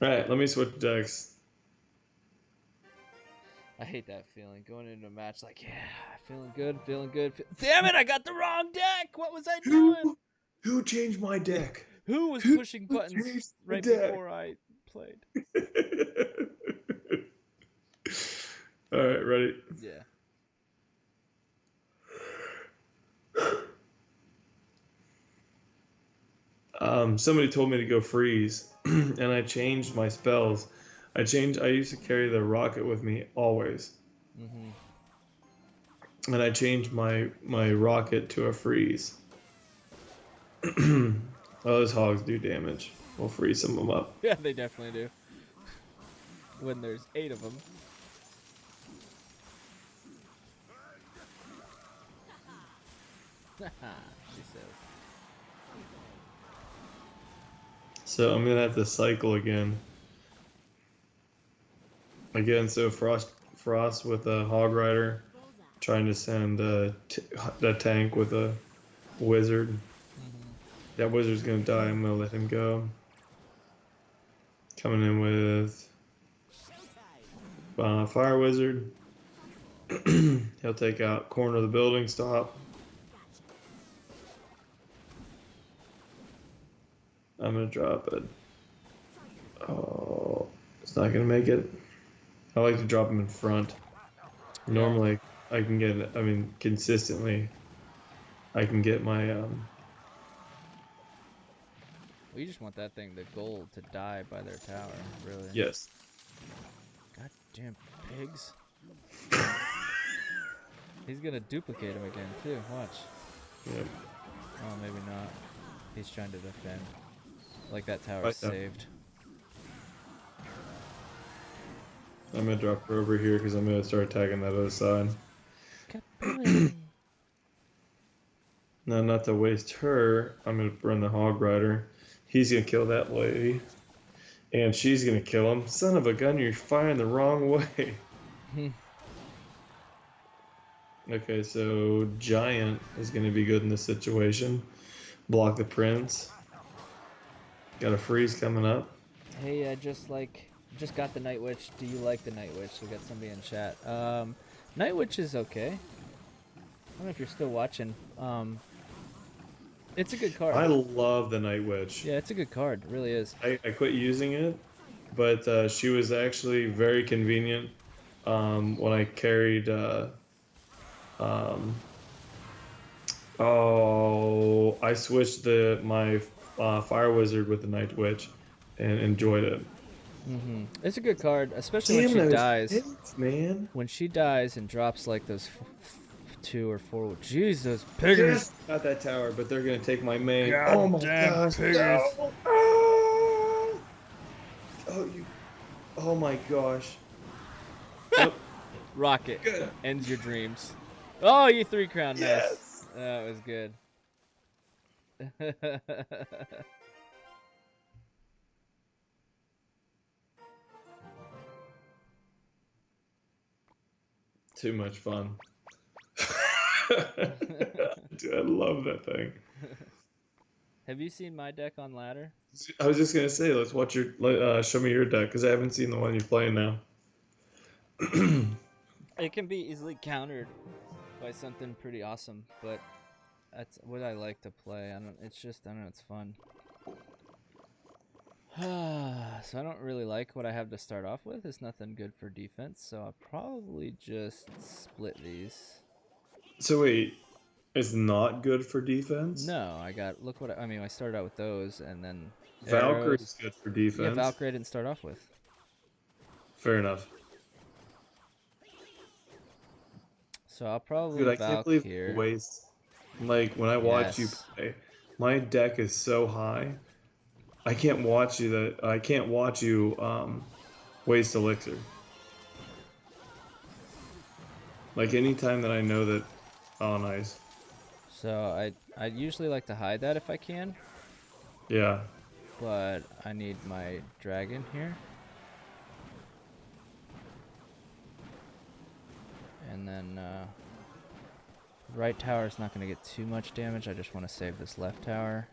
Alright, let me switch decks. I hate that feeling going into a match like, yeah, feeling good, feeling good. Damn it, I got the wrong deck. What was I doing? Who changed my deck? Who was Who pushing buttons changed my right deck? before I played? Alright, ready? Yeah. Somebody told me to go freeze, and I changed my spells. I used to carry the rocket with me always, Mm-hmm. and I changed my rocket to a freeze. Oh, those hogs do damage. We'll freeze some of them up. Yeah, they definitely do. When there's 8 of them. She says. So I'm gonna have to cycle again. So Frost with a hog rider, trying to send that tank with a wizard. Mm-hmm. That wizard's gonna die. I'm gonna let him go. Coming in with fire wizard. He'll take out corner of the building. Stop. I'm gonna drop it. Oh, it's not gonna make it. I like to drop him in front. Yeah. Normally, I can get. I mean, consistently, I can get my. We just want that thing, the gold, to die by their tower, really. Yes. Goddamn pigs. He's gonna duplicate him again, too. Watch. Yep. Oh, maybe not. He's trying to defend. Like that tower's Right now. saved. I'm gonna drop her over here because I'm gonna start attacking that other side. Now, not to waste her, I'm gonna run the hog rider. He's gonna kill that lady, and she's gonna kill him. Son of a gun, you're firing the wrong way. Okay, so Giant is gonna be good in this situation. Block the prince. Got a freeze coming up. Hey, just got the Night Witch. Do you like the Night Witch? We got somebody in chat. Night Witch is okay. I don't know if you're still watching. It's a good card. I love the Night Witch. Yeah, it's a good card. It really is. I quit using it, but she was actually very convenient when I carried. I switched my Fire Wizard with the Night Witch and enjoyed it. Mm-hmm. It's a good card, especially when she dies. Hits, man. When she dies and drops like those 2 or 4. Jeez, those piggers. Yes, got that tower, but they're gonna take my main. God oh my damn gosh! piggers. No. Oh my gosh! Oh, Rocket good. ends your dreams. Oh, you 3 crown. Nice. Yes. That was good. Too much fun. Dude, I love that thing. Have you seen my deck on ladder? I was just gonna say, let's watch your show me your deck because I haven't seen the one you're playing now. It can be easily countered by something pretty awesome, but that's what I like to play. I don't know, it's fun. So I don't really like what I have to start off with. It's nothing good for defense, so I'll probably just split these. So wait, it's not good for defense? No, I started out with those and then Valkyrie's good for defense. Yeah, Valkyrie I didn't start off with. Fair enough. So I'll probably Dude, I can't believe here. waste. Like when I watch you play, my deck is so high. I can't watch you waste elixir. Like anytime that I know that. Oh, nice. So I usually like to hide that if I can. Yeah. But I need my dragon here. And then right tower is not going to get too much damage. I just want to save this left tower.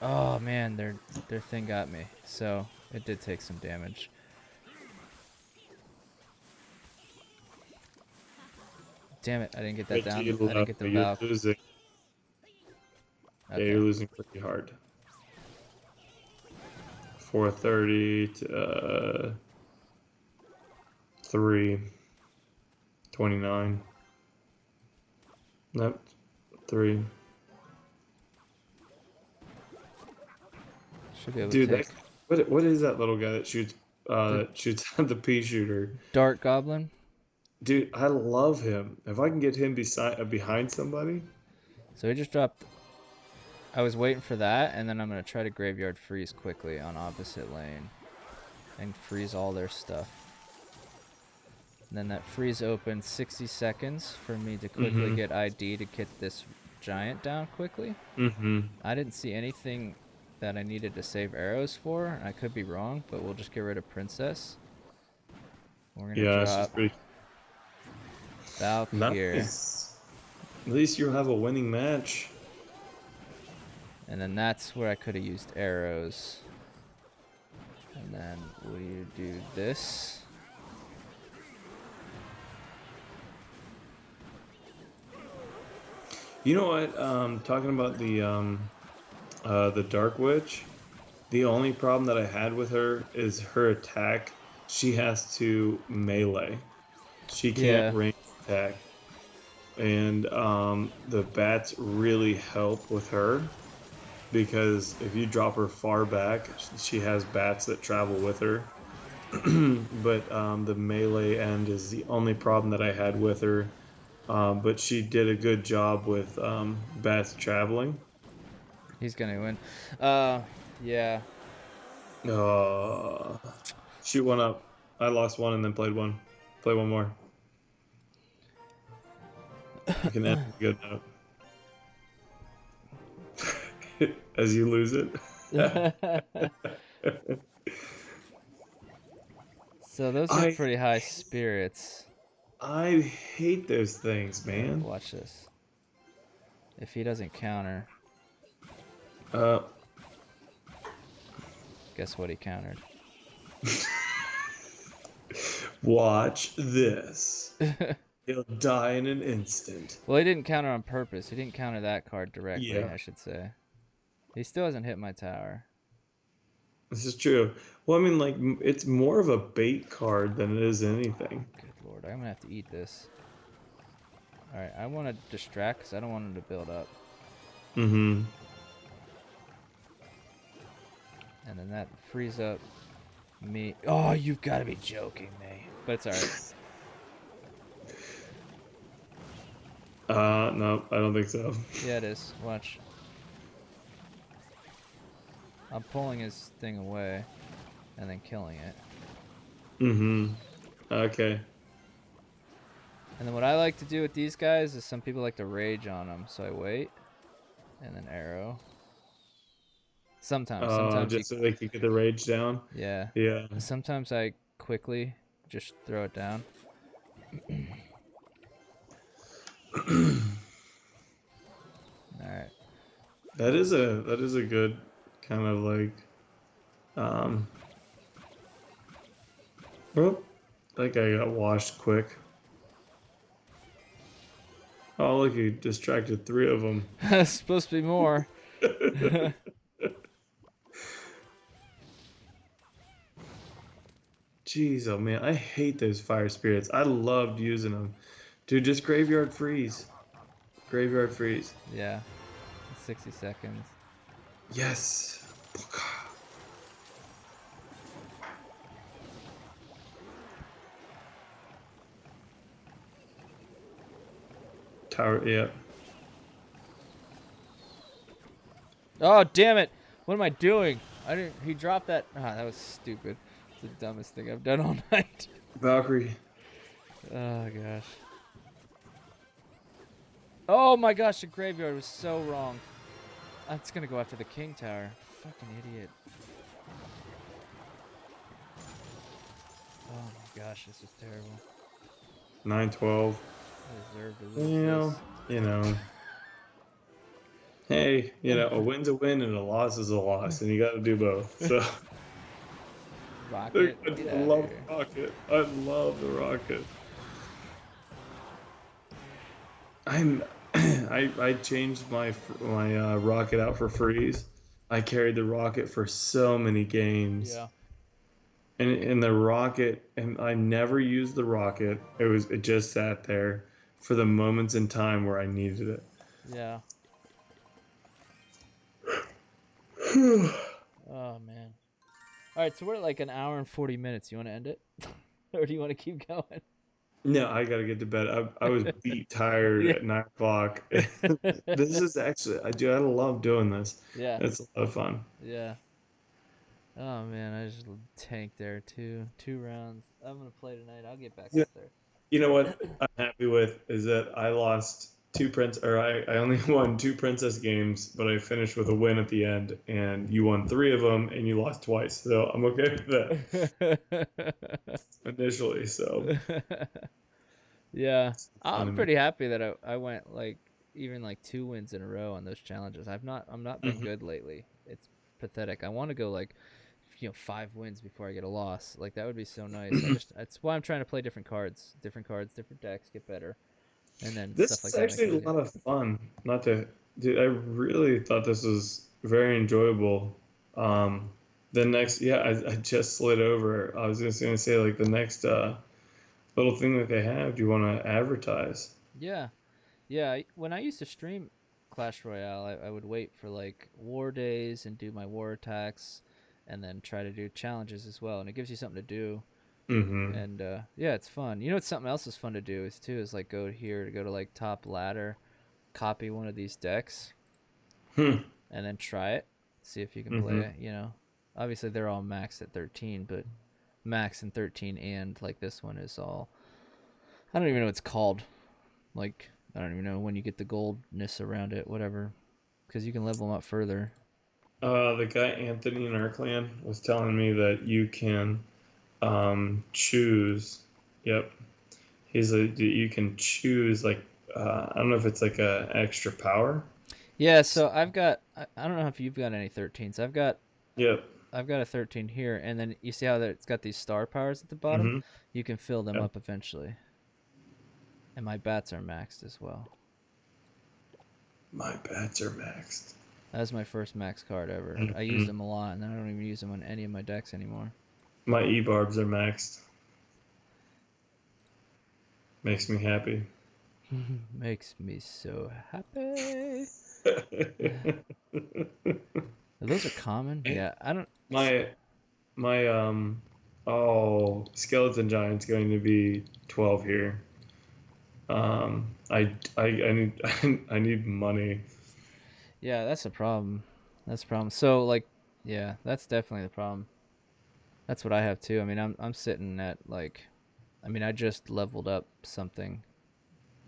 Oh man, their thing got me. So it did take some damage. Damn it, I didn't get that down. I didn't get the You're Valk. losing. Yeah, Okay. you're losing pretty hard. 430 to 329. Nope. 3. Should be able Dude, to take what is that little guy that shoots at the pea shooter? Dart Goblin. Dude, I love him. If I can get him behind somebody. So he just dropped. I was waiting for that, and then I'm going to try to Graveyard Freeze quickly on opposite lane. And freeze all their stuff. And then that freeze opens 60 seconds for me to quickly get ID to get this giant down quickly. I didn't see anything that I needed to save arrows for. I could be wrong, but we'll just get rid of Princess. We're going to drop Valk here. Nice. At least you'll have a winning match. And then that's where I could have used arrows. And then we do this. You know what? Talking about the Dark Witch, the only problem that I had with her is her attack. She has to melee. She can't range attack. And the bats really help with her because if you drop her far back, she has bats that travel with her. But the melee end is the only problem that I had with her. But she did a good job with bats traveling. He's gonna win. Yeah. Shoot one up. I lost one and then played one. Play one more. You can end a good note. As you lose it. So those are pretty high spirits. I hate those things, man. Watch this. If he doesn't counter. Guess what he countered? Watch this. He'll die in an instant. Well, he didn't counter on purpose. He didn't counter that card directly, I should say. He still hasn't hit my tower. This is true. Well, I mean, like, it's more of a bait card than it is anything. Good lord, I'm gonna have to eat this. Alright, I want to distract because I don't want him to build up. Mm-hmm. And then that frees up me. Oh, you've got to be joking me. But it's alright. No, I don't think so. Yeah, it is. Watch. I'm pulling his thing away and then killing it. Mm-hmm. Okay. And then what I like to do with these guys is some people like to rage on them, so I wait and then arrow. Sometimes just so they can get the rage down. Yeah. Yeah. Sometimes I quickly just throw it down. All right. That is a good kind of like oh, that guy got washed quick. Oh, look, he distracted 3 of them. It's supposed to be more. Jeez, oh man, I hate those fire spirits. I loved using them. Dude, just graveyard freeze. Graveyard freeze. Yeah. 60 seconds. Yes. Tower, yeah. Oh, damn it. What am I doing? He dropped that. Ah, that was stupid. It's the dumbest thing I've done all night. Valkyrie. Oh, gosh. Oh, my gosh. The graveyard was so wrong. It's going to go after the king tower. Fucking idiot. Oh, my gosh. This is terrible. 9-12. I deserve to lose Well, this. you know, hey, a win's a win and a loss is a loss, and you got to do both. So I Rocket, get out of love here. the rocket. I love the rocket. I'm I changed my rocket out for freeze. I carried the rocket for so many games. Yeah. And the rocket, and I never used the rocket. It just sat there for the moments in time where I needed it. Yeah. Oh man. All right, so we're at like an hour and 40 minutes. You want to end it, or do you want to keep going? No, I gotta get to bed. I was beat tired Yeah. at 9 o'clock. This is actually I love doing this. Yeah. It's a lot of fun. Yeah. Oh man, I just tanked there. Two rounds. I'm gonna play tonight. I'll get back Yeah. up there. You know what I'm happy with is that I lost I only won two princess games, but I finished with a win at the end, and you won three of them, and you lost twice. So I'm okay with that initially. So Yeah, fun I'm to me. pretty happy that I went like even like 2 wins in a row on those challenges. I'm not been Mhm. good lately. It's pathetic. I want to go like 5 wins before I get a loss. Like that would be so nice. That's why I'm trying to play different cards, different decks, get better, and then This stuff is like that makes actually it a easier. lot of fun. Not to, dude, I really thought this was very enjoyable. Um, the next, yeah, I just slid over. I was just gonna say, like, the next little thing that they have, do you want to advertise? Yeah, yeah. When I used to stream Clash Royale, I would wait for like war days and do my war attacks, and then try to do challenges as well. And it gives you something to do. Mm-hmm. And yeah, it's fun. You know what? Something else is fun to do is like go to like top ladder, copy one of these decks, Hmm. and then try it. See if you can play Mm-hmm. it. Obviously they're all maxed at 13, but max in 13 and like this one is all. I don't even know what it's called. Like I don't even know when you get the goldness around it, whatever, because you can level them up further. The guy Anthony in our clan was telling me that you can choose. Yep. You can choose like I don't know if it's like a extra power. Yeah, so I don't know if you've got any 13s. Yep. I've got a 13 here, and then you see how it's got these star powers at the bottom. Mm-hmm. You can fill them Yep. up eventually, and my bats are maxed as well. My bats are maxed. That was my first max card ever. I used Mhm. them a lot, and then I don't even use them on any of my decks anymore. My e-barbs are maxed. Makes me happy. Makes me so happy. Those are common. Yeah, I don't. my my skeleton giant's going to be 12 here. I need I need money. Yeah, that's a problem. That's a problem. So like, yeah, that's definitely the problem. That's what I have too. I mean, I'm sitting at like, I mean, I just leveled up something,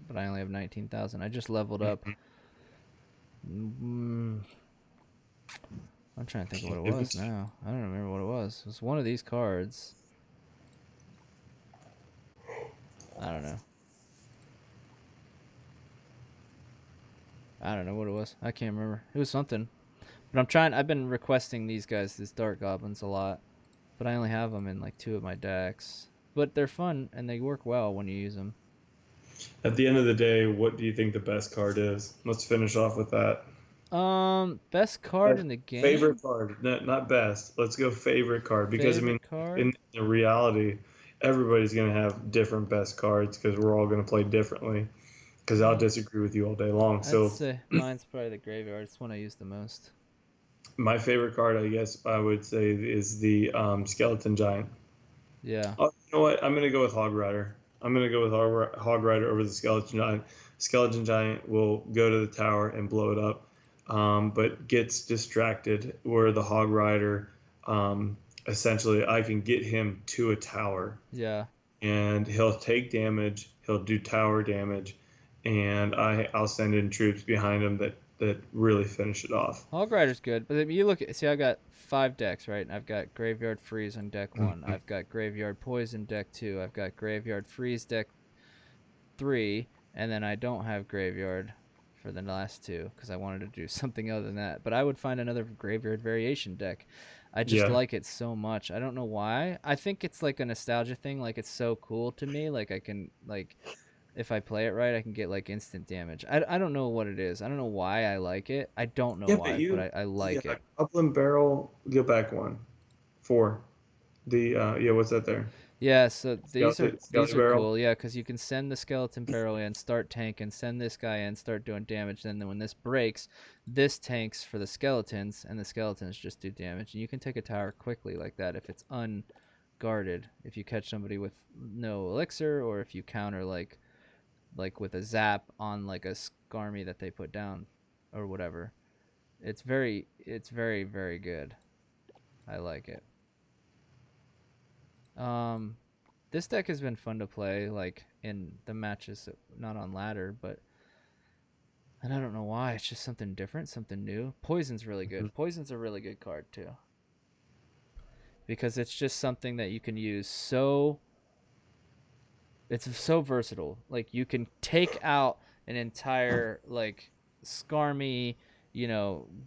but I only have 19,000. I just leveled up. Mhm. Mm, I'm trying to think of what Can't it even was now. I don't remember what it was. It was one of these cards. I don't know. I don't know what it was. I can't remember. It was something. But I'm trying. I've been requesting these guys, these dark goblins, a lot. But I only have them in like 2 of my decks. But they're fun and they work well when you use them. At the end of the day, what do you think the best card is? Let's finish off with that. Best card Best in the game. favorite card, not best. Let's go favorite card because I mean, Favorite card. in the reality, everybody's gonna have different best cards because we're all gonna play differently. Because I'll Uh, disagree with you all day long. I'd So say mine's probably the graveyard. It's one I use the most. my favorite card, I guess I would say, is the skeleton giant. Yeah. Oh, you know what? I'm gonna go with Hog Rider. I'm gonna go with Hog Rider over the skeleton giant. Skeleton giant will go to the tower and blow it up, but gets distracted. Where the Hog Rider, essentially, I can get him to a tower, Yeah. and he'll take damage. He'll do tower damage, and I'll send in troops behind him that really finish it off. Hog Rider's good, but if you look at see, I got 5 decks, right? I've got Graveyard Freeze on deck one. Mhm. I've got Graveyard Poison deck two. I've got Graveyard Freeze deck 3, and then I don't have graveyard for the last 2 because I wanted to do something other than that. But I would find another graveyard variation deck. I just Yeah. like it so much. I don't know why. I think it's like a nostalgia thing. Like it's so cool to me. Like I can like if I play it right, I can get like instant damage. I don't know what it is. I don't know why I like it. I don't know Yeah, but why, but I yeah, like it. Upland Barrel, go back one. 4. The, yeah, what's that there? Yeah, so these Skelly are Barrel? cool. Yeah, because you can send the skeleton barrel in, start tanking, send this guy in, start doing damage. Then when this breaks, this tanks for the skeletons, and the skeletons just do damage. And you can take a tower quickly like that if it's unguarded. If you catch somebody with no elixir, or if you counter like with a zap on like a Skarmy that they put down, or whatever. It's very very good. I like it. Um, this deck has been fun to play, like in the matches, not on ladder, but and I don't know why. It's just something different, something new. Poison's really Mhm. good. Poison's a really good card too, because it's just something that you can use. It's so versatile. Like you can take out an entire like Skarmy,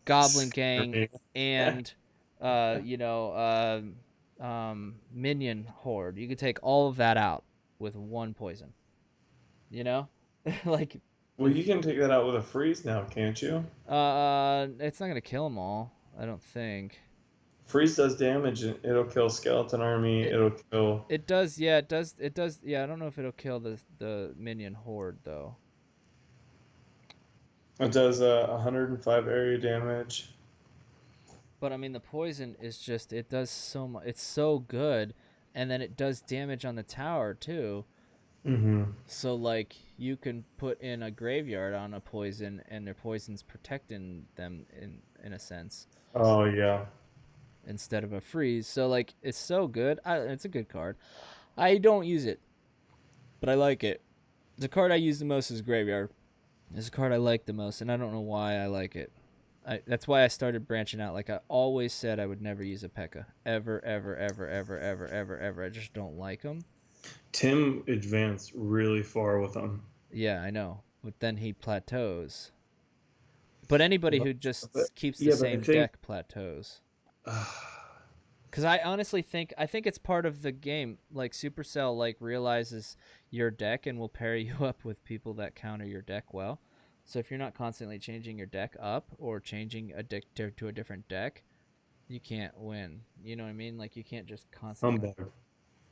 Goblin Gang, and Minion Horde. You could take all of that out with one poison. You know, like Well, you can take that out with a freeze now, can't you? it's not gonna kill them all. I don't think. Freeze does damage. It'll kill Skeleton Army. It It'll kill. it does. Yeah, it does. It does. Yeah, I don't know if it'll kill the Minion Horde though. It does 105 area damage. But I mean, the poison is just it does so much. It's so good, and then it does damage on the tower too. Mm-hmm. So like you can put in a graveyard on a poison, and their poison's protecting them in a sense Oh yeah. instead of a freeze. So like it's so good. It's a good card. I don't use it, but I like it. The card I use the most is graveyard. It's a card I like the most, and I don't know why I like it. That's why I started branching out. Like I always said, I would never use a P.E.K.K.A. Ever, ever, ever, ever, ever, ever, ever. I just don't like them. Tim advanced really far with them. Yeah, I know. But then he plateaus. But anybody But, who but just keeps the yeah, but I same think deck plateaus. Because I honestly think it's part of the game. Like Supercell like realizes your deck and will pair you up with people that counter your deck well. So if you're not constantly changing your deck up or changing a deck to a different deck, you can't win. You know what I mean? Like you can't just constantly. humbug.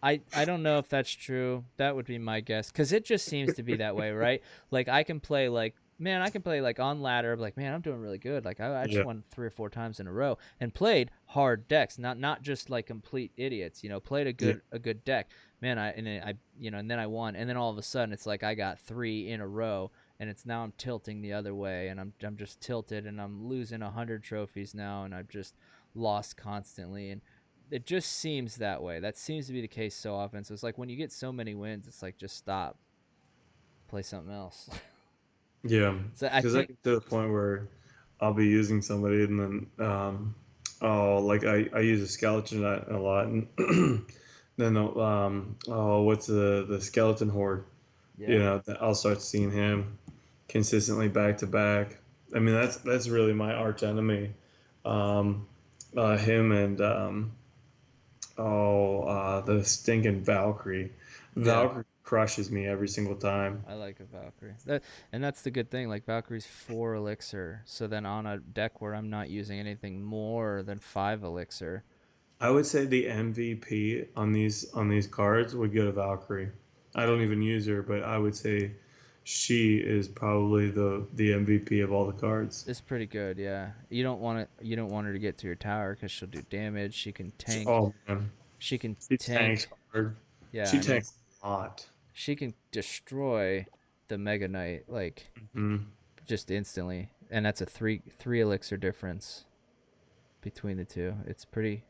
I don't know if that's true. That would be my guess because it just seems to be that way, right? Like I can play like man, I can play like on ladder. Like man, I'm doing really good. Like I just Yeah. won 3 or 4 times in a row and played hard decks, not just like complete idiots. Played Yeah. a good deck. Man, and then I won, and then all of a sudden it's like I got 3 in a row, and it's now I'm tilting the other way, and I'm just tilted, and I'm losing 100 trophies now, and I've just lost constantly, and it just seems that way. That seems to be the case so often. So it's like when you get so many wins, it's like just stop, play something else. Yeah. So I Because I think get to the point where I'll be using somebody and then oh like I use a skeleton a lot and then oh what's the skeleton horde? yeah, I'll start seeing him consistently back to back. I mean that's really my arch enemy. Um, him and the stinking Valkyrie. yeah, Valkyrie crushes me every single time. I like a Valkyrie. And that's the good thing. Like Valkyrie's 4 elixir, so then on a deck where I'm not using anything more than 5 elixir, I would say the MVP on these cards would go to Valkyrie. I don't even use her, but I would say she is probably the MVP of all the cards. it's pretty good. Yeah, you don't want her to get to your tower because she'll do damage. She can tank. Oh man, She can she tanks tank. hard. Yeah, She I mean, tanks a lot. she can destroy the Mega Knight like Hmm. just instantly, and that's a three elixir difference between the two. It's pretty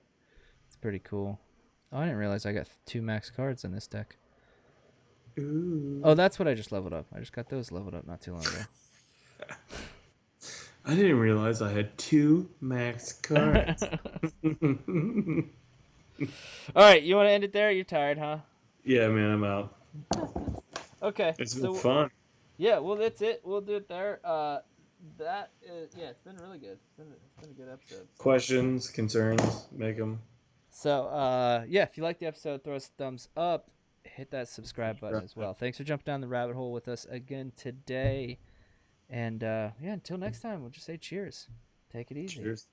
cool. Oh, I didn't realize I got 2 max cards in this deck. Oh, Ooh. that's what I just leveled up. I just got those leveled up not too long I didn't realize I had 2 max cards. ago. All right, you want to end it there? You're tired, huh? Yeah, man, I'm out. Okay, It's been so fun. yeah, well that's it. We'll do it there. That is yeah, it's been really good. It's been a good episode. Questions, concerns, make them. So yeah, if you like the episode, throw us a thumbs up. Hit that subscribe button as well. Thanks for jumping down the rabbit hole with us again today. And yeah, until next time, we'll just say cheers. Take it easy. Cheers.